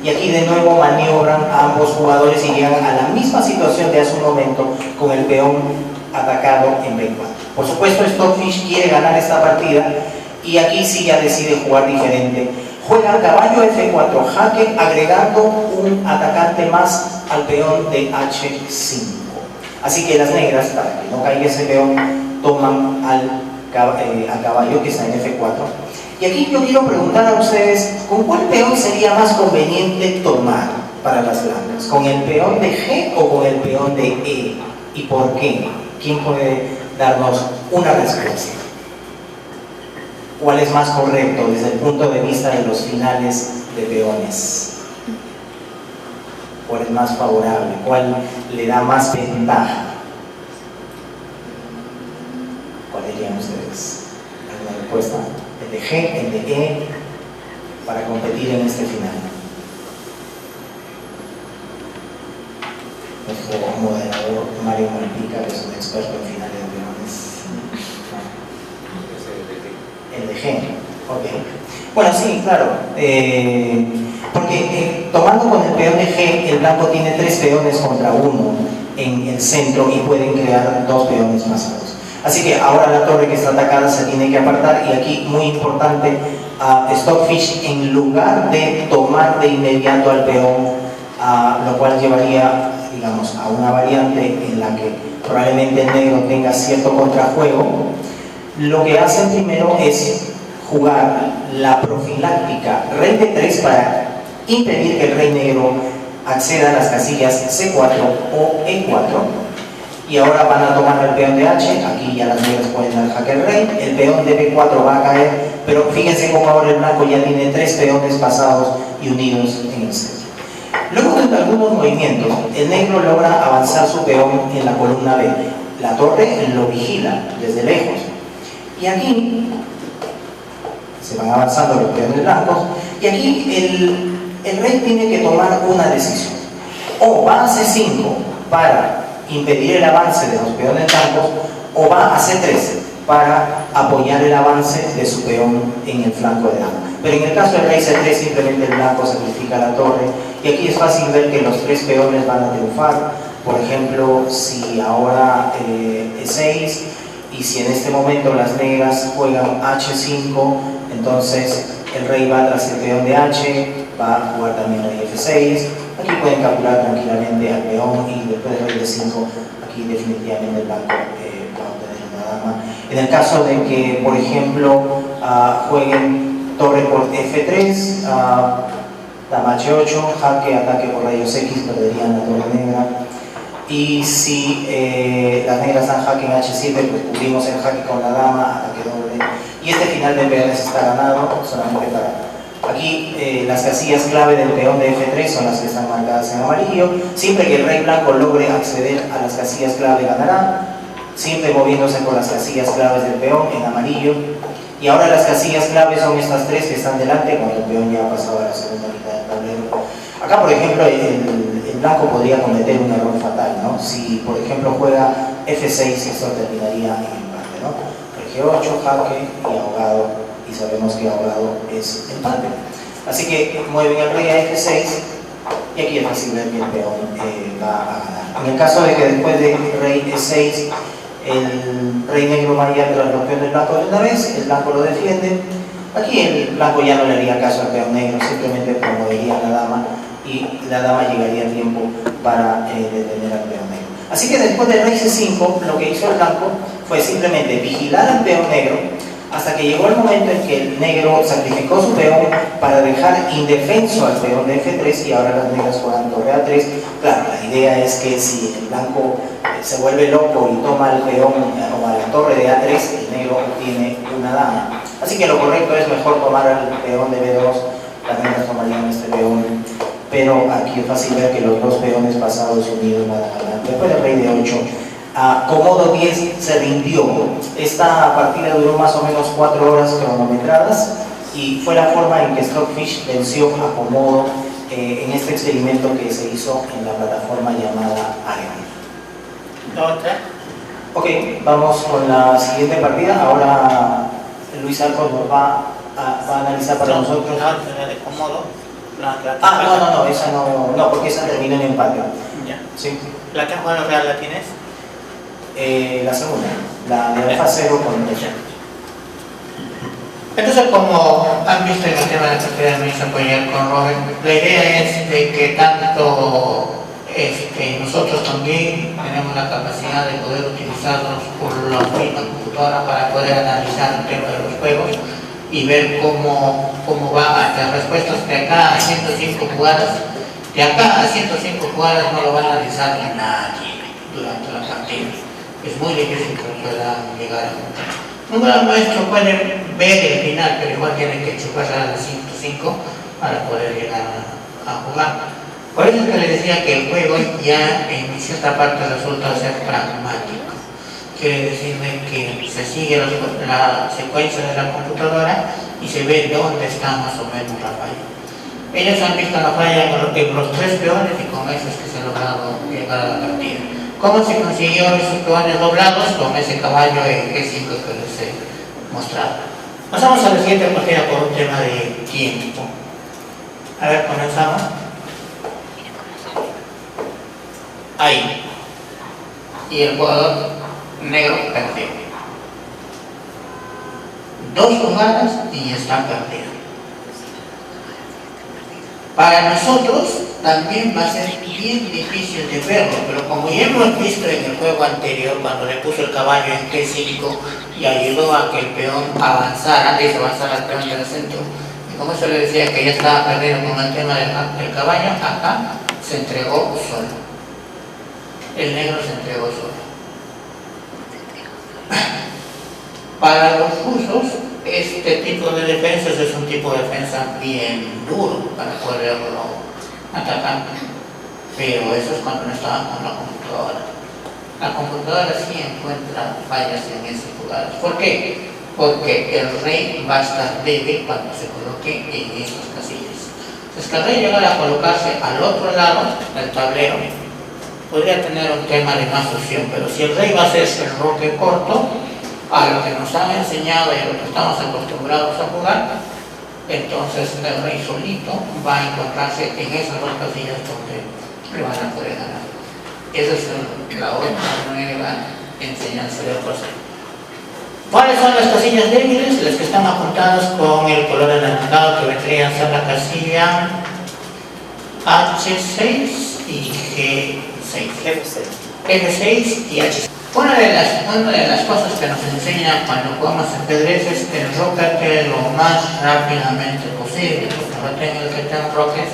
y aquí de nuevo maniobran a ambos jugadores y llegan a la misma situación de hace un momento con el peón atacado en B4. Por supuesto, Stockfish quiere ganar esta partida, y aquí sí ya decide jugar diferente. Juega caballo F4 jaque, agregando un atacante más al peón de H5. Así que las negras, para que no caiga ese peón, toman al caballo que está en F4. Y aquí yo quiero preguntar a ustedes, ¿con cuál peón sería más conveniente tomar para las blancas? ¿Con el peón de G o con el peón de E? ¿Y por qué? ¿Quién puede darnos una respuesta? ¿Cuál es más correcto desde el punto de vista de los finales de peones? ¿Cuál es más favorable? ¿Cuál le da más ventaja? ¿Cuál dirían ustedes? ¿Alguna respuesta? ¿El de G, el de E, para competir en este final? Nuestro moderador Mario Malpica, que es un experto en finales de peones. El de G, ok. Bueno, sí, claro, porque tomando con el peón de G, el blanco tiene 3 peones contra 1 en el centro y pueden crear 2 peones pasados. Así que ahora la torre que está atacada se tiene que apartar, y aquí muy importante, Stockfish, en lugar de tomar de inmediato al peón, lo cual llevaría, digamos, a una variante en la que probablemente el negro tenga cierto contrajuego, lo que hacen primero es jugar la profiláctica rey de 3 para impedir que el rey negro acceda a las casillas C4 o E4. Y ahora van a tomar el peón de H, aquí ya las negras pueden dar jaque al rey, el peón de B4 va a caer, pero fíjense cómo ahora el blanco ya tiene 3 peones pasados y unidos en el centro. Luego de algunos movimientos, el negro logra avanzar su peón en la columna B. La torre lo vigila desde lejos. Y aquí se van avanzando los peones blancos. Y aquí el rey tiene que tomar una decisión. O va a C5 para impedir el avance de los peones blancos, o va a C3 para apoyar el avance de su peón en el flanco de dama. Pero en el caso del rey C3, simplemente el blanco sacrifica la torre, y aquí es fácil ver que los tres peones van a triunfar. Por ejemplo, si ahora E6, y si en este momento las negras juegan H5, entonces el rey va tras el peón de H, va a jugar también rey F6. Aquí pueden capturar tranquilamente al peón, y después del rey D5, aquí definitivamente el blanco va a obtener una dama. En el caso de que, por ejemplo, jueguen torre por F3, dama H8, jaque, ataque por rayos X, perderían la torre negra. Y si las negras dan jaque en H7, pues cubrimos el jaque con la dama, ataque doble. Y este final de peones está ganado, solamente para... Aquí las casillas clave del peón de F3 son las que están marcadas en amarillo. Siempre que el rey blanco logre acceder a las casillas clave, ganará. Siempre moviéndose por las casillas claves del peón en amarillo. Y ahora las casillas claves son estas tres que están delante, cuando el peón ya ha pasado a la segunda mitad del tablero. Acá, por ejemplo, el blanco podría cometer un error fatal, ¿no? Si, por ejemplo, juega F6, esto terminaría en empate, ¿no? G8, jaque y ahogado. Y sabemos que ahogado es empate. Así que mueven el rey a F6, y aquí es fácil ver que el peón va a ganar. En el caso de que después de rey E6 el rey negro vaya tras los peones blancos de una vez, el blanco lo defiende. Aquí el blanco ya no le haría caso al peón negro, simplemente promovería a la dama, y la dama llegaría a tiempo para detener al peón negro. Así que después del rey C5, lo que hizo el blanco fue simplemente vigilar al peón negro, hasta que llegó el momento en que el negro sacrificó su peón para dejar indefenso al peón de F3, y ahora las negras juegan torre A3. Claro, la idea es que si el blanco se vuelve loco y toma el peón o a la torre de A3, el negro obtiene una dama. Así que lo correcto es mejor tomar al peón de B2, las negras tomarían este peón, pero aquí es fácil ver que los dos peones pasados y unidos van a ganar. Después del rey de 8, Komodo 10 se rindió. Esta partida duró más o menos 4 horas cronometradas, y fue la forma en que Stockfish venció a Komodo en este experimento que se hizo en la plataforma llamada Ariane. ¿Otra? Ok, vamos con la siguiente partida. Ahora Luis Arcos nos va a analizar para nosotros. La de Komodo. No, esa no, porque esa terminó en empate. Ya. Sí. ¿La que ha jugado real la tienes? La segunda, la de alfa 0 con derecha. Entonces, como han visto en el tema de la propiedad de apoyar con Robert, la idea es de que tanto nosotros también tenemos la capacidad de poder utilizarlos por la misma computadora para poder analizar el tema de los juegos y ver cómo va hasta respuestas de acá a 105 jugadas. De acá a 105 jugadas no lo va a analizar nadie durante la partida. Es muy difícil que puedan llegar a juntar. Un gran maestro puede ver el final, pero igual tiene que chuparse a las 105 para poder llegar a jugar. Por eso es que le decía que el juego ya en cierta parte resulta ser pragmático. Quiere decirme que se sigue la secuencia de la computadora y se ve dónde está más o menos la falla. Ellos han visto la falla en los tres peones, y con eso es que se ha logrado llegar a la partida. ¿Cómo se consiguió esos peones doblados? Con ese caballo en G5 que les he mostrado. Pasamos a la siguiente partida por un tema de tiempo. A ver, comenzamos. Ahí. Y el jugador negro perdió. 2 jugadas y está perdido. Para nosotros también va a ser bien difícil de verlo, pero como ya hemos visto en el juego anterior, cuando le puso el caballo en G5 y ayudó a que el peón avanzara, antes de avanzar al peón del centro, y como eso le decía que ya estaba perdido con el tema del caballo, acá se entregó solo. El negro se entregó solo. Para los rusos, este tipo de defensas es un tipo de defensa bien duro para poderlo atacando. Pero eso es cuando no estaban con la computadora. La computadora sí encuentra fallas en esas jugadas. ¿Por qué? Porque el rey va a estar débil cuando se coloque en esas casillas. Entonces, que el rey llegara a colocarse al otro lado del tablero, podría tener un tema de más opción, pero si el rey va a hacerse el roque corto, a lo que nos han enseñado y a lo que estamos acostumbrados a jugar, entonces el rey solito va a encontrarse en esas dos casillas donde le van a poder ganar. Esa es la otra nueva enseñanza de José. ¿Cuáles son las casillas débiles? Las que están apuntadas con el color anaranjado, que vendrían a ser la casilla H6 y G6. F6 y H6. Una de las cosas que nos enseñan cuando jugamos ajedrez es que enrócate lo más rápidamente posible, porque no tengas que te enroques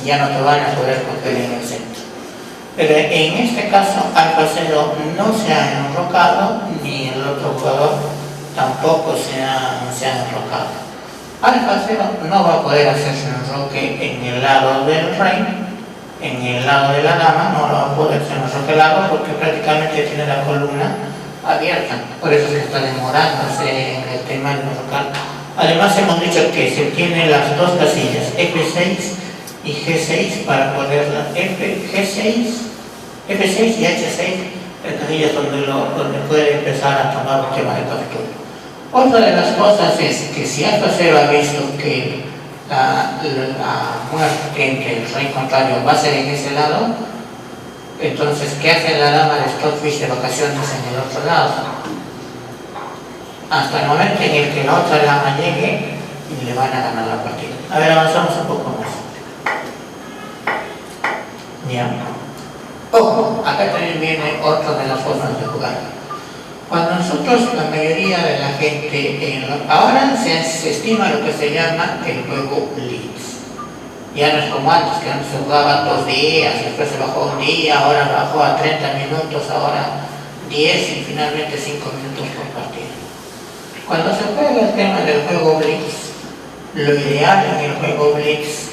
y ya no te van a poder coger en el centro. Pero en este caso, Alfa Cero no se ha enrocado, ni el otro jugador tampoco se ha enrocado. Alfa Cero no va a poder hacerse un enroque en el lado del rey, en el lado de la dama, no lo va a poder hacer un enroque largo porque prácticamente tiene la columna abierta. Por eso se está demorándose en el tema del enrocar. Además, hemos dicho que se tienen las dos casillas, F6 y G6, para ponerla F6 y H6, casillas donde puede empezar a tomar un tema de captura. Otra de las cosas es que si Alfa Cero ha visto que la muerte entre el rey contrario va a ser en ese lado, entonces ¿qué hace la dama de Stockfish de vacaciones en el otro lado? Hasta el momento en el que la otra dama llegue y le van a ganar la partida. A ver, avanzamos un poco más. Ya. Ojo, acá también viene otra de las formas de jugar. Cuando nosotros, la mayoría de la gente, ahora se estima lo que se llama el juego blitz. Ya no es como antes, que antes se jugaba 2 días, después se bajó un día, ahora bajó a 30 minutos, ahora 10 y finalmente 5 minutos por partida. Cuando se juega el tema del juego blitz, lo ideal en el juego blitz,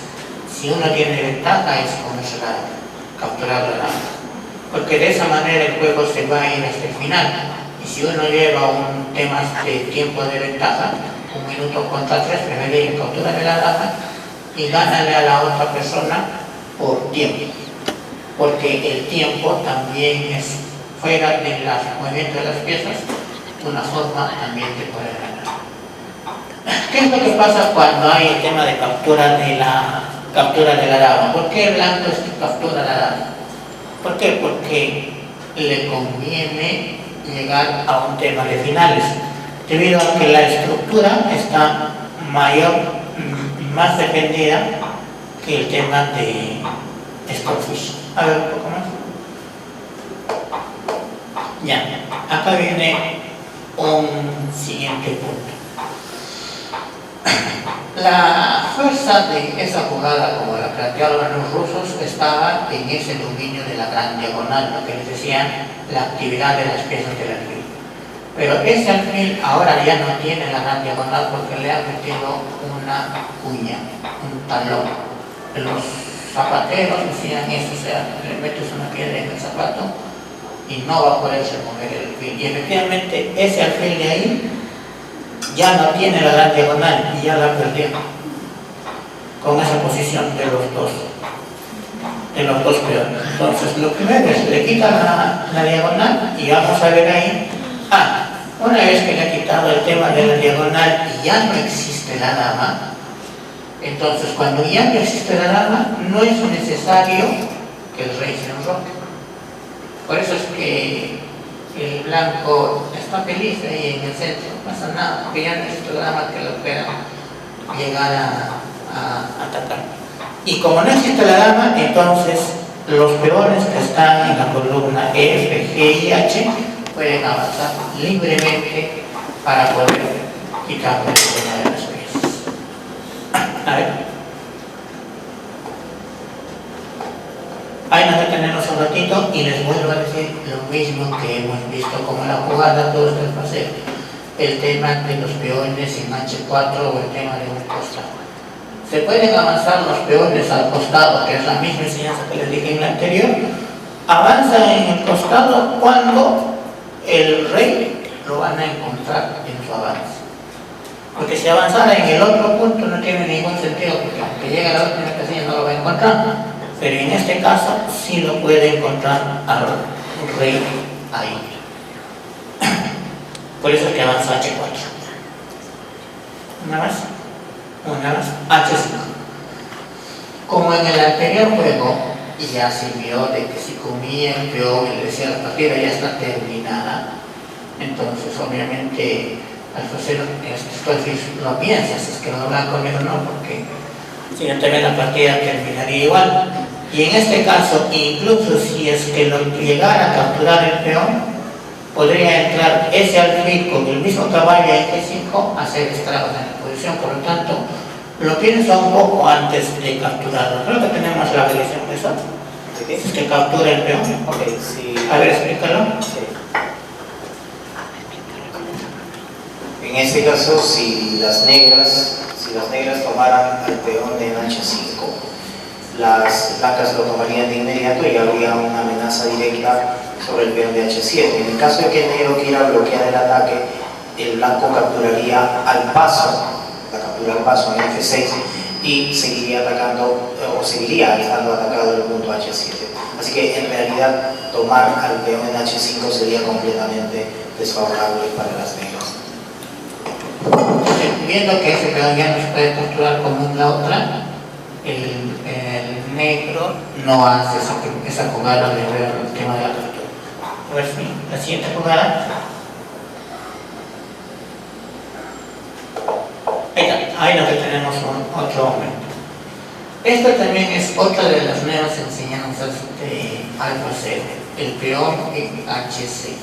si uno tiene ventaja, es comerse la dama, capturar la dama, porque de esa manera el juego se va a ir hasta el final. Y si uno lleva un tema de tiempo de ventaja, 1 minuto contra 3, preferible capturar la dama y gánale a la otra persona por tiempo, porque el tiempo también es, fuera del movimiento de las piezas, una forma también de poder ganar. ¿Qué es lo que pasa cuando hay el tema de captura de la dama? ¿Por qué el blanco es que captura la dama? ¿Por qué? Porque le conviene llegar a un tema de finales, debido a que la estructura está más defendida que el tema de Stockfish. A ver un poco más. Ya, acá viene un siguiente punto. La fuerza de esa jugada, como la planteaban los rusos, estaba en ese dominio de la gran diagonal, lo que les decían la actividad de las piezas del alfil. Pero ese alfil ahora ya no tiene la gran diagonal porque le han metido una cuña, un talón. Los zapateros decían eso, o sea, le metes una piedra en el zapato y no va a poderse mover el alfil. Y efectivamente ese alfil de ahí ya no tiene la gran diagonal y ya la perdió con esa posición de los dos peones. Entonces lo primero es le quita la diagonal y vamos a ver ahí, una vez que le ha quitado el tema de la diagonal y ya no existe la dama, entonces cuando ya no existe la dama no es necesario que el rey se enroque. Por eso es que el blanco está feliz ahí en el centro, no pasa nada, porque ya no existe la dama que lo pueda llegar a atacar. Y como no existe la dama, entonces los peones que están en la columna F, G y H pueden avanzar libremente para poder quitar el tema de las piezas. A ver. Ahí nos detenemos un ratito y les vuelvo a decir lo mismo que hemos visto como la jugada todos del paseo. El tema de los peones en H4 o el tema de un costado. se pueden avanzar los peones al costado, que es la misma enseñanza que les dije en la anterior. Avanzan en el costado cuando el rey lo van a encontrar en su avance. Porque si avanzara en el otro punto no tiene ningún sentido, porque aunque llegue a la última casilla no lo va a encontrar, pero en este caso sí lo puede encontrar al rey ahí. Por eso es que avanza H4. Una más, H5. Como en el anterior juego ya se vio de que si comía el peón y le decía la partida ya está terminada, entonces obviamente Alfacero lo piensa, si es que lo van a comer o no, porque si no termina la partida terminaría igual. Y en este caso, incluso si es que lo llegara a capturar el peón, podría entrar ese alfil con el mismo caballo en G5 a hacer estragos en la posición. Por lo tanto, lo piensa un poco antes de capturarlo. Creo que tenemos la versión de eso. Es que captura el peón. Ok, sí. A ver, explícalo. Sí. En este caso, si las negras tomaran al peón en H5, las blancas lo tomarían de inmediato y habría una amenaza directa sobre el peón de H7. En el caso de que el negro quiera bloquear el ataque, el blanco capturaría al paso, la captura al paso en F6 y seguiría atacando o seguiría estando atacado el punto H7. Así que en realidad tomar al peón en H5 sería completamente desfavorable para las negras. Viendo que ese peón ya no se puede capturar como en la otra, el negro no hace esa jugada de ver el tema de la captura. A ver si la siguiente jugada. Ahí lo que tenemos otro aumento. Esta también es otra de las nuevas enseñanzas de Alfacero, el peón en H6.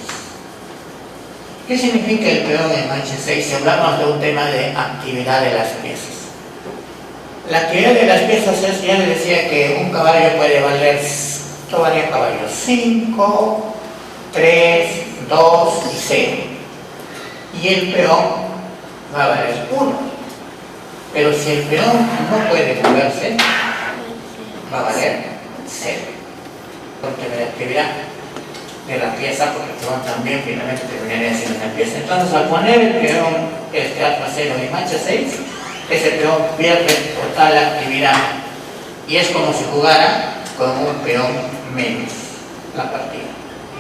¿Qué significa el peón en H6? Si hablamos de un tema de actividad de las piezas. La actividad de las piezas es, ya les decía que un caballo puede valer, varios caballos, 5, 3, 2 y 0. Y el peón va a valer 1. Pero si el peón no puede moverse, va a valer 0. Porque la actividad de la pieza, porque el peón también finalmente terminaría siendo una pieza. Entonces, al poner el peón Alfacero en H6, ese peón pierde total actividad y es como si jugara con un peón menos la partida.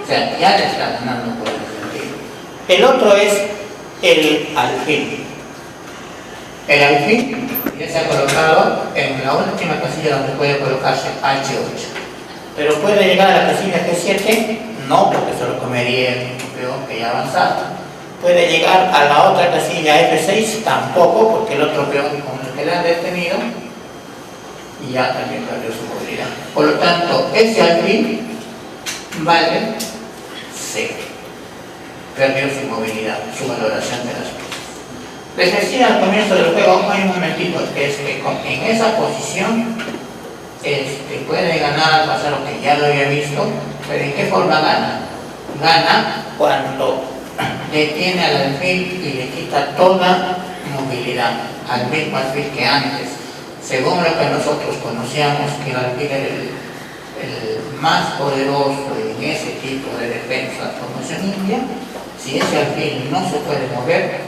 O sea, ya le está ganando por el sentido. El otro es el alfil. El alfil ya se ha colocado en la última casilla donde puede colocarse H8. Pero puede llegar a la casilla G7, no, porque se lo comería el peón que ya ha avanzado. Puede llegar a la otra casilla F6, tampoco, porque el otro peón con el que le han detenido y ya también perdió su movilidad. Por lo tanto, ese alfil vale 0. Perdió su movilidad, su valoración de las piezas. Les decía al comienzo del juego, hay un momentito, que es que en esa posición puede ganar al pasar lo que ya lo había visto, pero ¿en qué forma gana? Gana cuando detiene al alfil y le quita toda movilidad al mismo alfil que antes. Según lo que nosotros conocíamos, que el alfil era el más poderoso en ese tipo de defensa formación india, si ese alfil no se puede mover,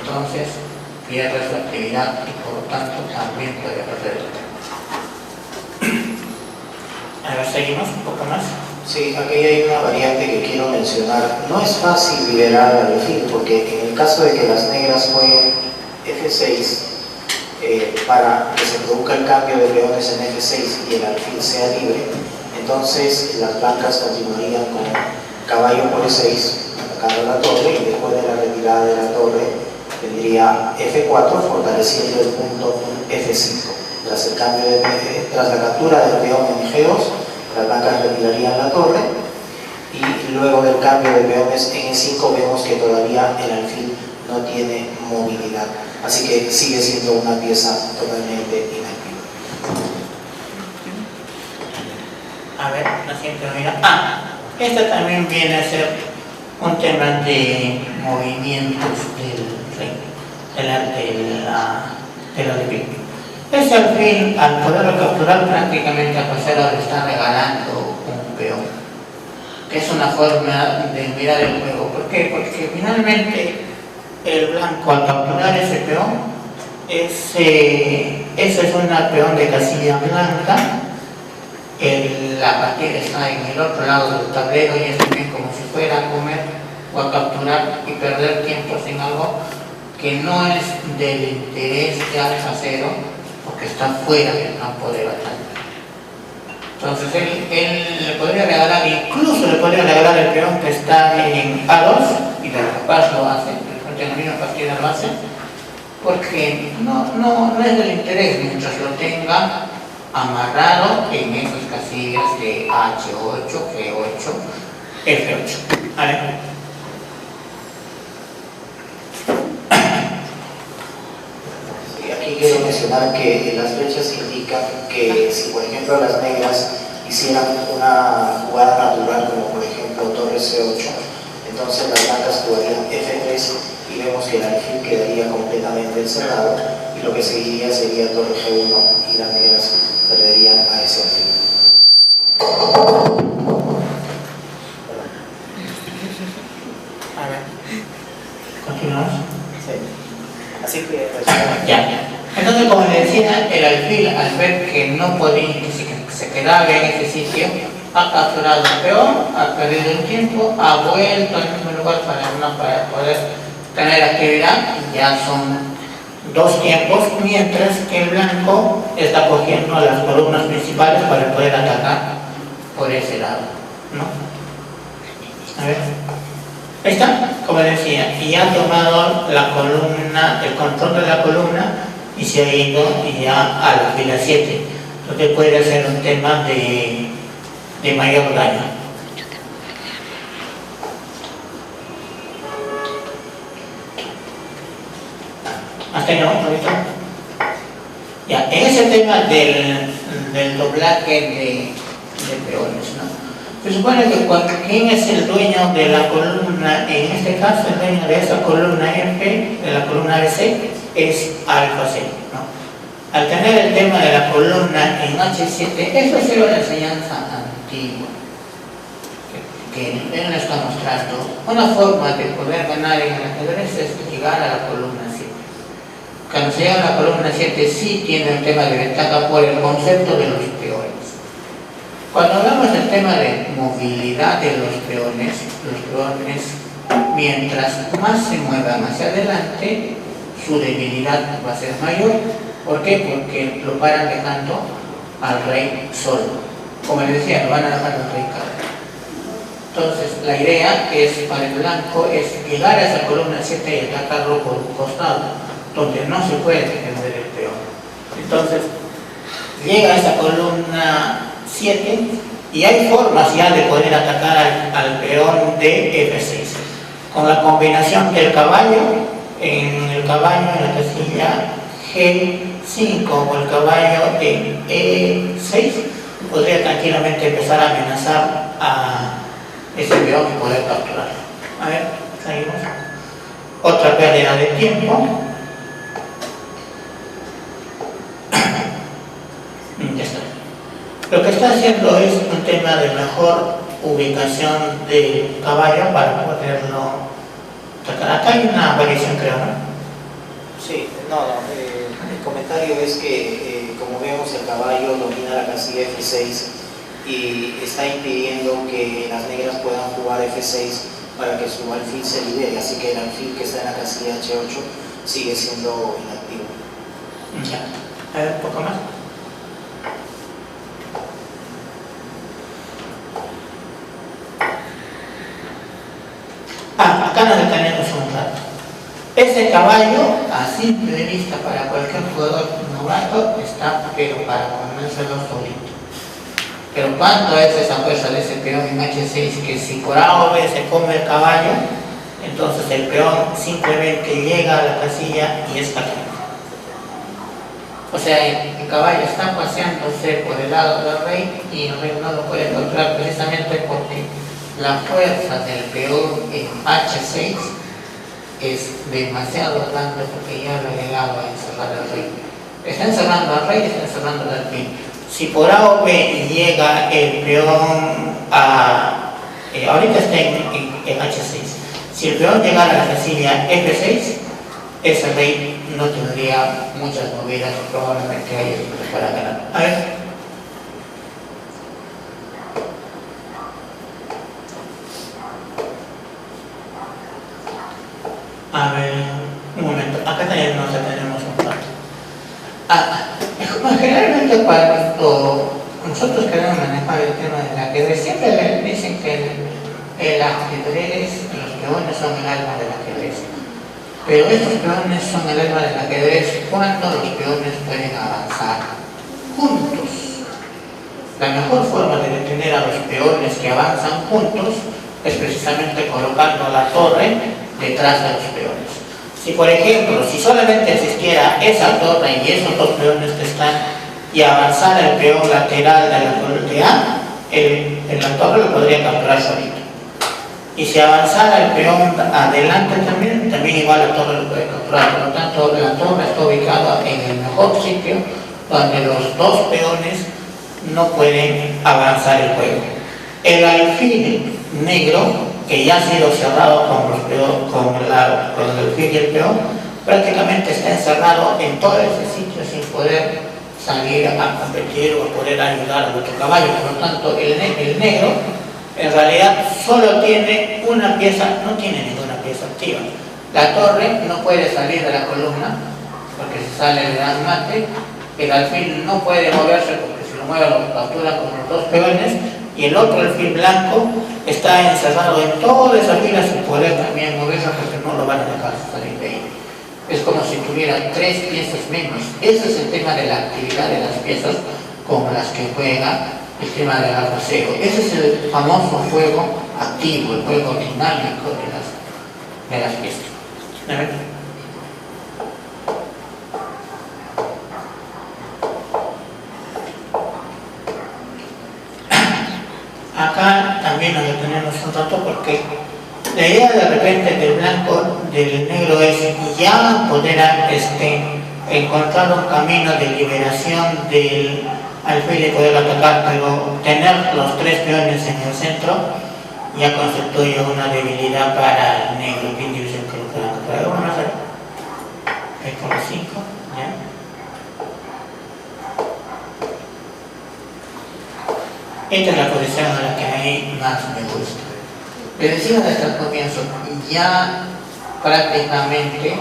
entonces pierde su actividad y por lo tanto también puede perder el tema. A ver, seguimos un poco más. Sí, aquí hay una variante que quiero mencionar. No es fácil liberar al alfil, porque en el caso de que las negras jueguen F6 para que se produzca el cambio de peones en F6 y el alfil sea libre, entonces las blancas continuarían con caballo por E6 atacando la torre y después de la retirada de la torre tendría F4 fortaleciendo el punto F5. Tras la captura del peón en G2, las blancas retirarían la torre y luego del cambio de peones en E5 vemos que todavía el alfil no tiene movilidad, así que sigue siendo una pieza totalmente inactiva. A ver, la siguiente unidad. Esta también viene a ser un tema de movimientos del alfil. Ese alfil, al poderlo capturar, prácticamente al pasero le está regalando un peón, que es una forma de mirar el juego. ¿Por qué? Porque finalmente el blanco, al capturar ese peón, ese es una peón de casilla blanca, la partida está en el otro lado del tablero y es también como si fuera a comer o a capturar y perder tiempo en algo que no es del interés de alfa cero, porque está fuera del campo de batalla. Entonces él le podría regalar, incluso le podría regalar el peón que está en A2, y de capaz lo hace, en la misma partida lo hace, porque no es del interés mientras lo tenga amarrado en esas casillas de H8, G8, F8. ¿Vale? Sí, aquí quiero mencionar que las flechas indican que si por ejemplo las negras hicieran una jugada natural como por ejemplo torre C8, entonces las blancas jugarían F3 y vemos que el alfil quedaría completamente encerrado y lo que seguiría sería torre G1 y las negras perderían a ese alfil. A ver, continuamos. Sí. Así que Ya. Entonces, como le decía, el alfil, al ver que no podía, que se quedaba en ese sitio, ha capturado el peón, ha perdido el tiempo, ha vuelto al mismo lugar para poder tener actividad, y ya son dos tiempos, mientras que el blanco está cogiendo las columnas principales para poder atacar por ese lado, ¿no? A ver. Ahí está, como decía, y ha tomado la columna, el control de la columna, y se ha ido ya a la fila 7. Entonces puede ser un tema de mayor daño. ¿Hasta ahí no? Ya, en ese tema del doblaje de peones, ¿no? Se supone que ¿quién es el dueño de la columna? En este caso, el dueño de esa columna F, de la columna BC, es alfa C, ¿no? Al tener el tema de la columna en H7, eso ha sido la enseñanza antigua, que él nos está mostrando. Una forma de poder ganar en el ajedrez es llegar a la columna 7. Cuando se llega a la columna 7 sí tiene el tema de ventaja por el concepto de los peones. Cuando hablamos del tema de movilidad de los peones, mientras más se muevan hacia adelante, su debilidad va a ser mayor. ¿Por qué? Porque lo paran dejando al rey solo. Como les decía, lo van a dejar al rey caro. Entonces, la idea es, para el blanco, es llegar a esa columna 7 y atacarlo por un costado, donde no se puede defender el peón. Entonces, llega a esa columna 7 y hay formas ya de poder atacar al peón de F6 con la combinación del caballo en la casilla G5 o el caballo en E6 podría tranquilamente empezar a amenazar a ese peón y poder capturarlo. A ver, seguimos. Otra pérdida de tiempo. Ya está. Lo que está haciendo es un tema de mejor ubicación del caballo para poderlo atacar. Acá hay una variación, creo, ¿no? Sí, el comentario es que, como vemos, el caballo domina la casilla F6 y está impidiendo que las negras puedan jugar F6 para que su alfil se libere, así que el alfil que está en la casilla H8 sigue siendo inactivo. Ya. A ver, un poco más. Acá nos detenemos un rato. Ese caballo, a simple vista para cualquier jugador novato, está pero para comérselo solito. Pero ¿cuánto es esa fuerza de ese peón en H6? Que si por A o B se come el caballo, entonces el peón simplemente llega a la casilla y es capturado. O sea, el caballo está paseándose por el lado del rey y el rey no lo puede capturar precisamente porque la fuerza del peón en H6 es demasiado grande porque ya lo ha llegado a encerrar al rey. Está encerrando al rey, está encerrando al alfil. Si por A o B llega el peón a... ahorita está en H6. Si el peón llegara a la casilla F6, ese rey no tendría muchas movidas, probablemente haya para ganar. A ver. A ver, un momento. Acá también nos tenemos un plato. Generalmente cuando nosotros queremos manejar el tema del ajedrez, siempre le dicen que el ajedrez, los peones son el alma del ajedrez. Pero estos peones son el alma del ajedrez cuando los peones pueden avanzar juntos. La mejor forma de detener a los peones que avanzan juntos es precisamente colocando la torre detrás de los peones. Si por ejemplo, si solamente existiera esa torre y esos dos peones que están y avanzara el peón lateral de la torre de A, la torre lo podría capturar solito. Y si avanzara el peón adelante también igual la torre lo puede capturar. Por lo tanto, la torre está ubicada en el mejor sitio donde los dos peones no pueden avanzar el juego. El alfil negro, que ya ha sido cerrado con el alfil y el peón, prácticamente está encerrado en todo ese sitio sin poder salir a competir o poder ayudar a otro caballo. Por lo tanto, el negro en realidad solo tiene una pieza, no tiene ninguna pieza activa. La torre no puede salir de la columna porque si sale le dan mate. El alfil no puede moverse porque si lo mueve lo captura con los dos peones. Y el otro alfil blanco está encerrado en toda esa fila sin poder también moverse porque no lo van a dejar salir de ahí. Es como si tuviera 3 piezas menos. Ese es el tema de la actividad de las piezas con las que juega el tema del alfacero. Ese es el famoso juego activo, el juego dinámico de las piezas. A ver. Acá también nos detenemos un rato porque la idea de repente del negro es ya poder encontrar un camino de liberación del alfil y poder atacar, pero tener los 3 peones en el centro ya constituye una debilidad para el negro. ¿Quién dice que lo pueden capturar? Vamos a hacer. Ahí con los 5, ¿ya? Esta es la posición a la que a mí más me gusta. Les decía desde el comienzo, ya prácticamente,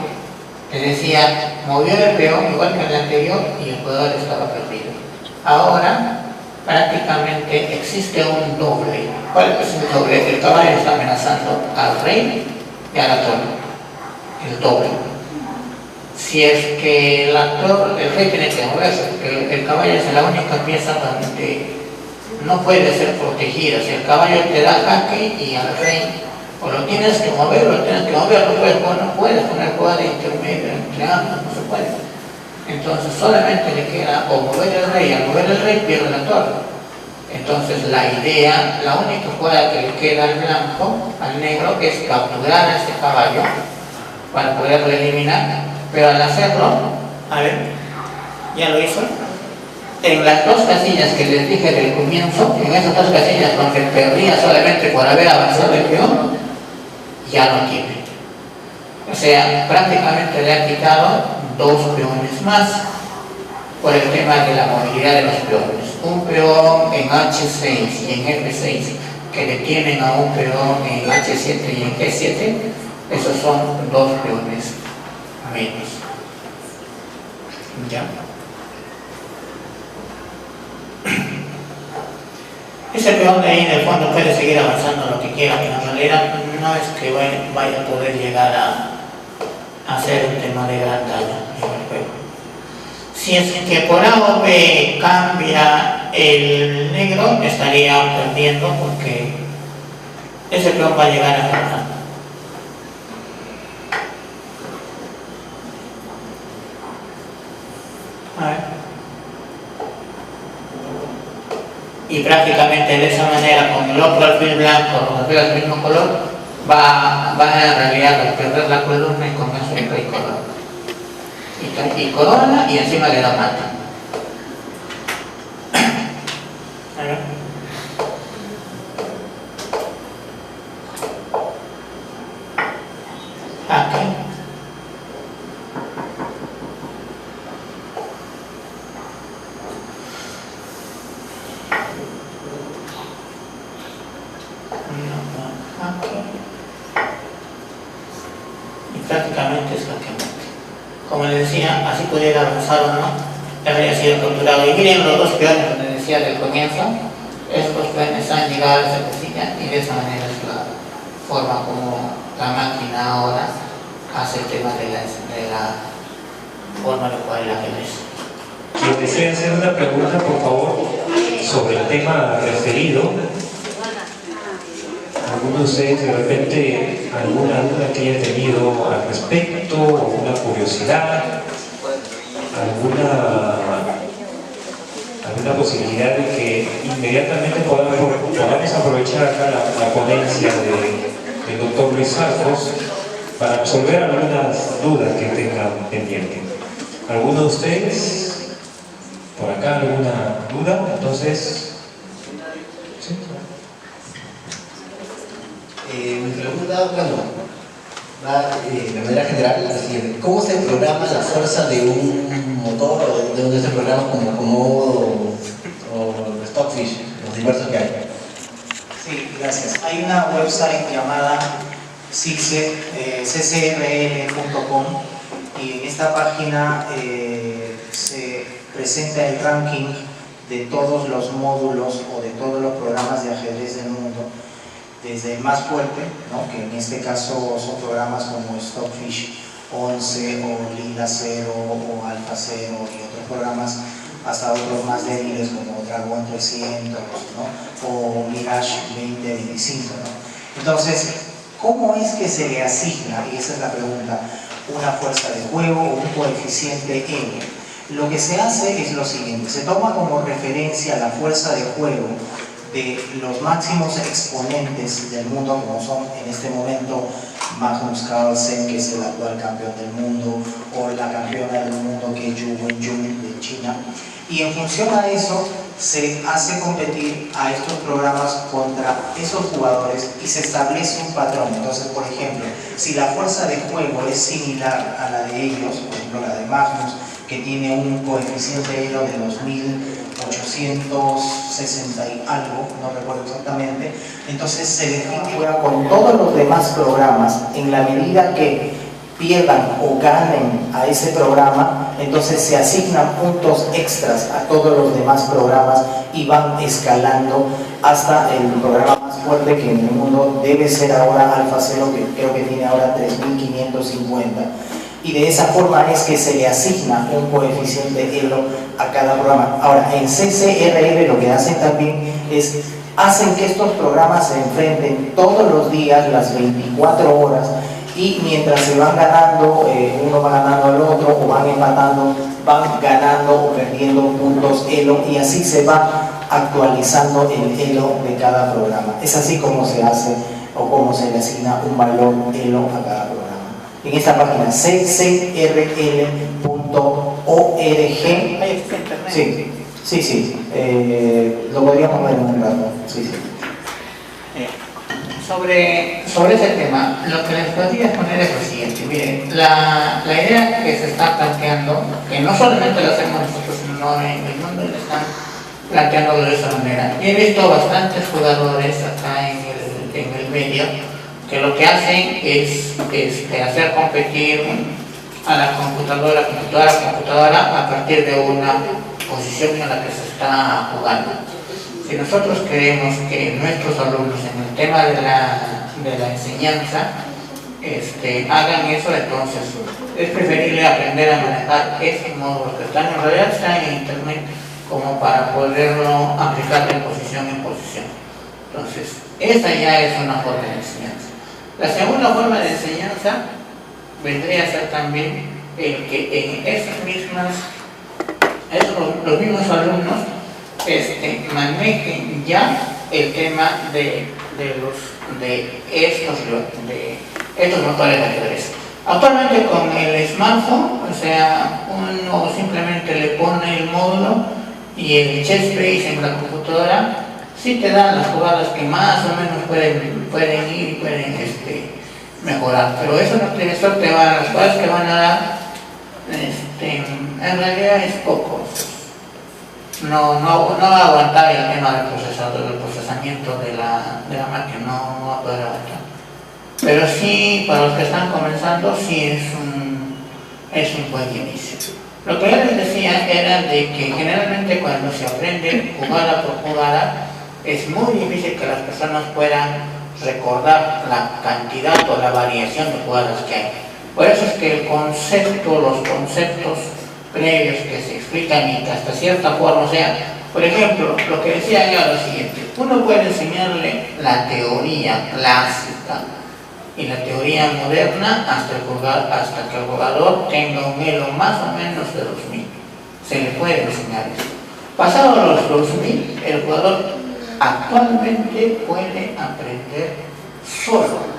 les decía, movió el peón igual que el anterior y el jugador estaba perdido. Ahora, prácticamente existe un doble. ¿Cuál es el doble? El caballo está amenazando al rey y a la torre. El doble. Si es que el rey tiene que moverse, porque el caballo es la única pieza donde no puede ser protegida. Si el caballo te da jaque y al rey o lo tienes que mover o lo tienes que mover, no puedes poner jugada intermedia entre ambos, no se puede. Entonces solamente le queda o mover el rey, al mover el rey pierde la torre. Entonces la única jugada que le queda al blanco, al negro, es capturar a este caballo para poderlo eliminar, pero al hacerlo, a ver, ya lo hizo. En las 2 casillas que les dije del comienzo, en esas 2 casillas donde perdía solamente por haber avanzado el peón, ya no tiene. O sea, prácticamente le ha quitado 2 peones más por el tema de la movilidad de los peones. Un peón en H6 y en F6 que detienen a un peón en H7 y en G7, esos son 2 peones menos. ¿Ya? Ese peón de ahí en el fondo puede seguir avanzando lo que quiera, pero en realidad no es que vaya a poder llegar a hacer un tema de gran daño en el juego. Si es que por A o B cambia el negro, estaría perdiendo porque ese peón va a llegar a ganar. A ver. Y prácticamente de esa manera, con el otro alfil blanco, los alfiles del mismo color, va en realidad a perder la columna y con eso el rey color. y corona y encima le da mate. Aquí. Y prácticamente es jaque. Como les decía, así pudiera avanzar o no, habría sido capturado. Y miren los dos peones, donde decía del comienzo, esos dos peones han llegado a esa casilla y de esa manera es la forma como la máquina ahora hace el tema de la forma en la cual la ajedrez. Quien desea hacer una pregunta, por favor, sobre el tema referido. ¿Alguno de ustedes de repente alguna duda que haya tenido al respecto, alguna curiosidad, alguna posibilidad de que inmediatamente podamos aprovechar acá la ponencia del doctor Luis Arcos para resolver algunas dudas que tengan pendiente? ¿Alguno de ustedes? ¿Por acá alguna duda? Entonces, ¿sí? Mi pregunta, bueno, va de manera general, la siguiente. ¿Cómo se programa la fuerza de un motor o de estos programas como Komodo o Stockfish, los diversos que hay? Sí, gracias. Hay una website llamada ccrl.com y en esta página se presenta el ranking de todos los módulos o de todos los programas de ajedrez del mundo, desde el más fuerte, ¿no?, que en este caso son programas como Stockfish 11 o Lila 0 o Alpha 0 y otros programas, hasta otros más débiles como Dragon 300, ¿no?, o Mirage 2025, ¿no? Entonces, ¿cómo es que se le asigna, y esa es la pregunta, una fuerza de juego o un coeficiente N? Lo que se hace es lo siguiente: se toma como referencia la fuerza de juego de los máximos exponentes del mundo, como son en este momento Magnus Carlsen, que es el actual campeón del mundo, o la campeona del mundo, que es Yu Wenjun de China, y en función a eso se hace competir a estos programas contra esos jugadores y se establece un patrón. Entonces, por ejemplo, si la fuerza de juego es similar a la de ellos, por ejemplo la de Magnus, que tiene un coeficiente Elo de 2860 y algo, no recuerdo exactamente, entonces se define con todos los demás programas. En la medida que pierdan o ganen a ese programa, entonces se asignan puntos extras a todos los demás programas y van escalando hasta el programa más fuerte que en el mundo debe ser ahora Alpha 0, que creo que tiene ahora 3550. Y de esa forma es que se le asigna un coeficiente Elo a cada programa. Ahora, en CCRL lo que hacen también es hacen que estos programas se enfrenten todos los días, las 24 horas, y mientras se van ganando, uno va ganando al otro, o van empatando, van ganando o perdiendo puntos Elo, y así se va actualizando el Elo de cada programa. Es así como se hace o como se le asigna un valor Elo a cada programa. En esta página ccrl.org. Ahí está internet. Sí. Lo podríamos ver en un rato. Sí. Sobre ese tema, lo que les podría exponer es lo siguiente. Miren, la idea que se está planteando, que no solamente lo hacemos nosotros, sino en el mundo lo están planteando de esa manera. Y he visto bastantes jugadores acá en el medio que lo que hacen es hacer competir a la computadora a partir de una posición en la que se está jugando. Si nosotros queremos que nuestros alumnos en el tema de la enseñanza hagan eso, entonces es preferible aprender a manejar ese módulo que están en realidad está en internet, como para poderlo aplicar de posición en posición. Entonces, esa ya es una forma de enseñanza. La segunda forma de enseñanza vendría a ser también el que en los mismos alumnos manejen ya el tema de estos motores de ajedrez. Actualmente con el smartphone, o sea, uno simplemente le pone el módulo y el chessbase en la computadora sí te dan las jugadas que más o menos pueden ir y pueden mejorar, pero eso no te, eso te va, las jugadas que van a dar en realidad es poco. No va a aguantar el tema del procesamiento de la máquina, no va a poder aguantar. Pero sí, para los que están comenzando, sí es un buen inicio. Lo que yo les decía era de que generalmente cuando se aprende jugada por jugada, es muy difícil que las personas puedan recordar la cantidad o la variación de jugadas que hay. Por eso es que los conceptos previos que se explican y que hasta cierta forma, o sea, por ejemplo, lo que decía era lo siguiente: uno puede enseñarle la teoría clásica y la teoría moderna hasta que el jugador tenga un elo más o menos de 2000. Se le puede enseñar eso. Pasado los 2000, el jugador actualmente puede aprender solo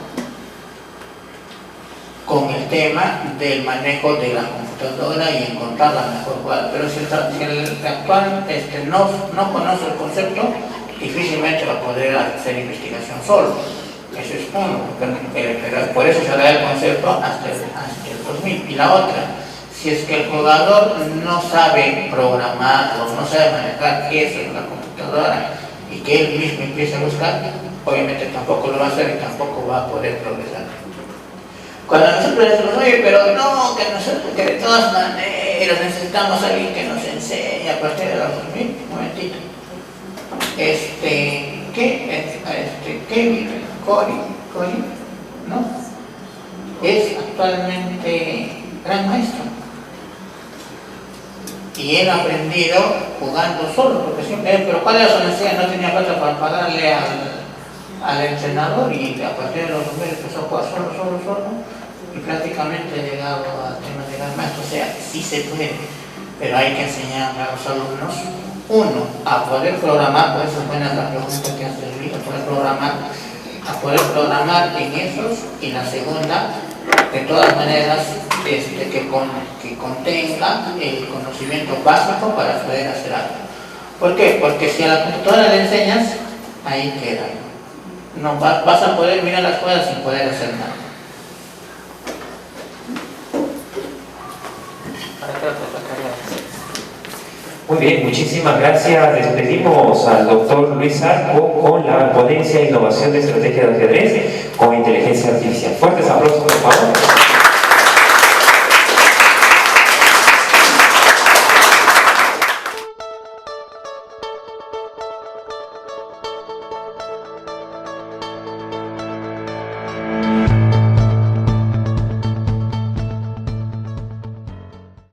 con el tema del manejo de la computadora y encontrar la mejor jugada. Pero si el actual no conoce el concepto, difícilmente va a poder hacer investigación solo. Eso es uno, por eso se da el concepto hasta el 2000. Y la otra, si es que el jugador no sabe programar o no sabe manejar eso en la computadora y que él mismo empieza a buscar, obviamente tampoco lo va a hacer y tampoco va a poder progresar. Cuando nosotros decimos, oye, pero no, que de todas maneras necesitamos a alguien que nos enseñe a partir de los 2000, un momentito. Cori, ¿no? Es actualmente gran maestro. Y él ha aprendido jugando solo, porque siempre, pero ¿cuál era su necesidad? No tenía plata para pagarle al entrenador y a partir de los 2000 empezó a jugar solo y prácticamente ha llegado al tema de gran maestro. O sea, sí se puede, pero hay que enseñar a los alumnos, uno, a poder programar, por eso es buena la pregunta que hace Luis, a poder programar en esos, y la segunda, de todas maneras, que contenga el conocimiento básico para poder hacer algo. ¿Por qué? Porque si a la computadora le enseñas, ahí queda. No vas a poder mirar las cosas sin poder hacer nada. ¿Para qué otra tarea? Muy bien, muchísimas gracias. Despedimos al doctor Luis Arco con la ponencia e innovación de estrategia de ajedrez con inteligencia artificial. Fuertes aplausos, por favor.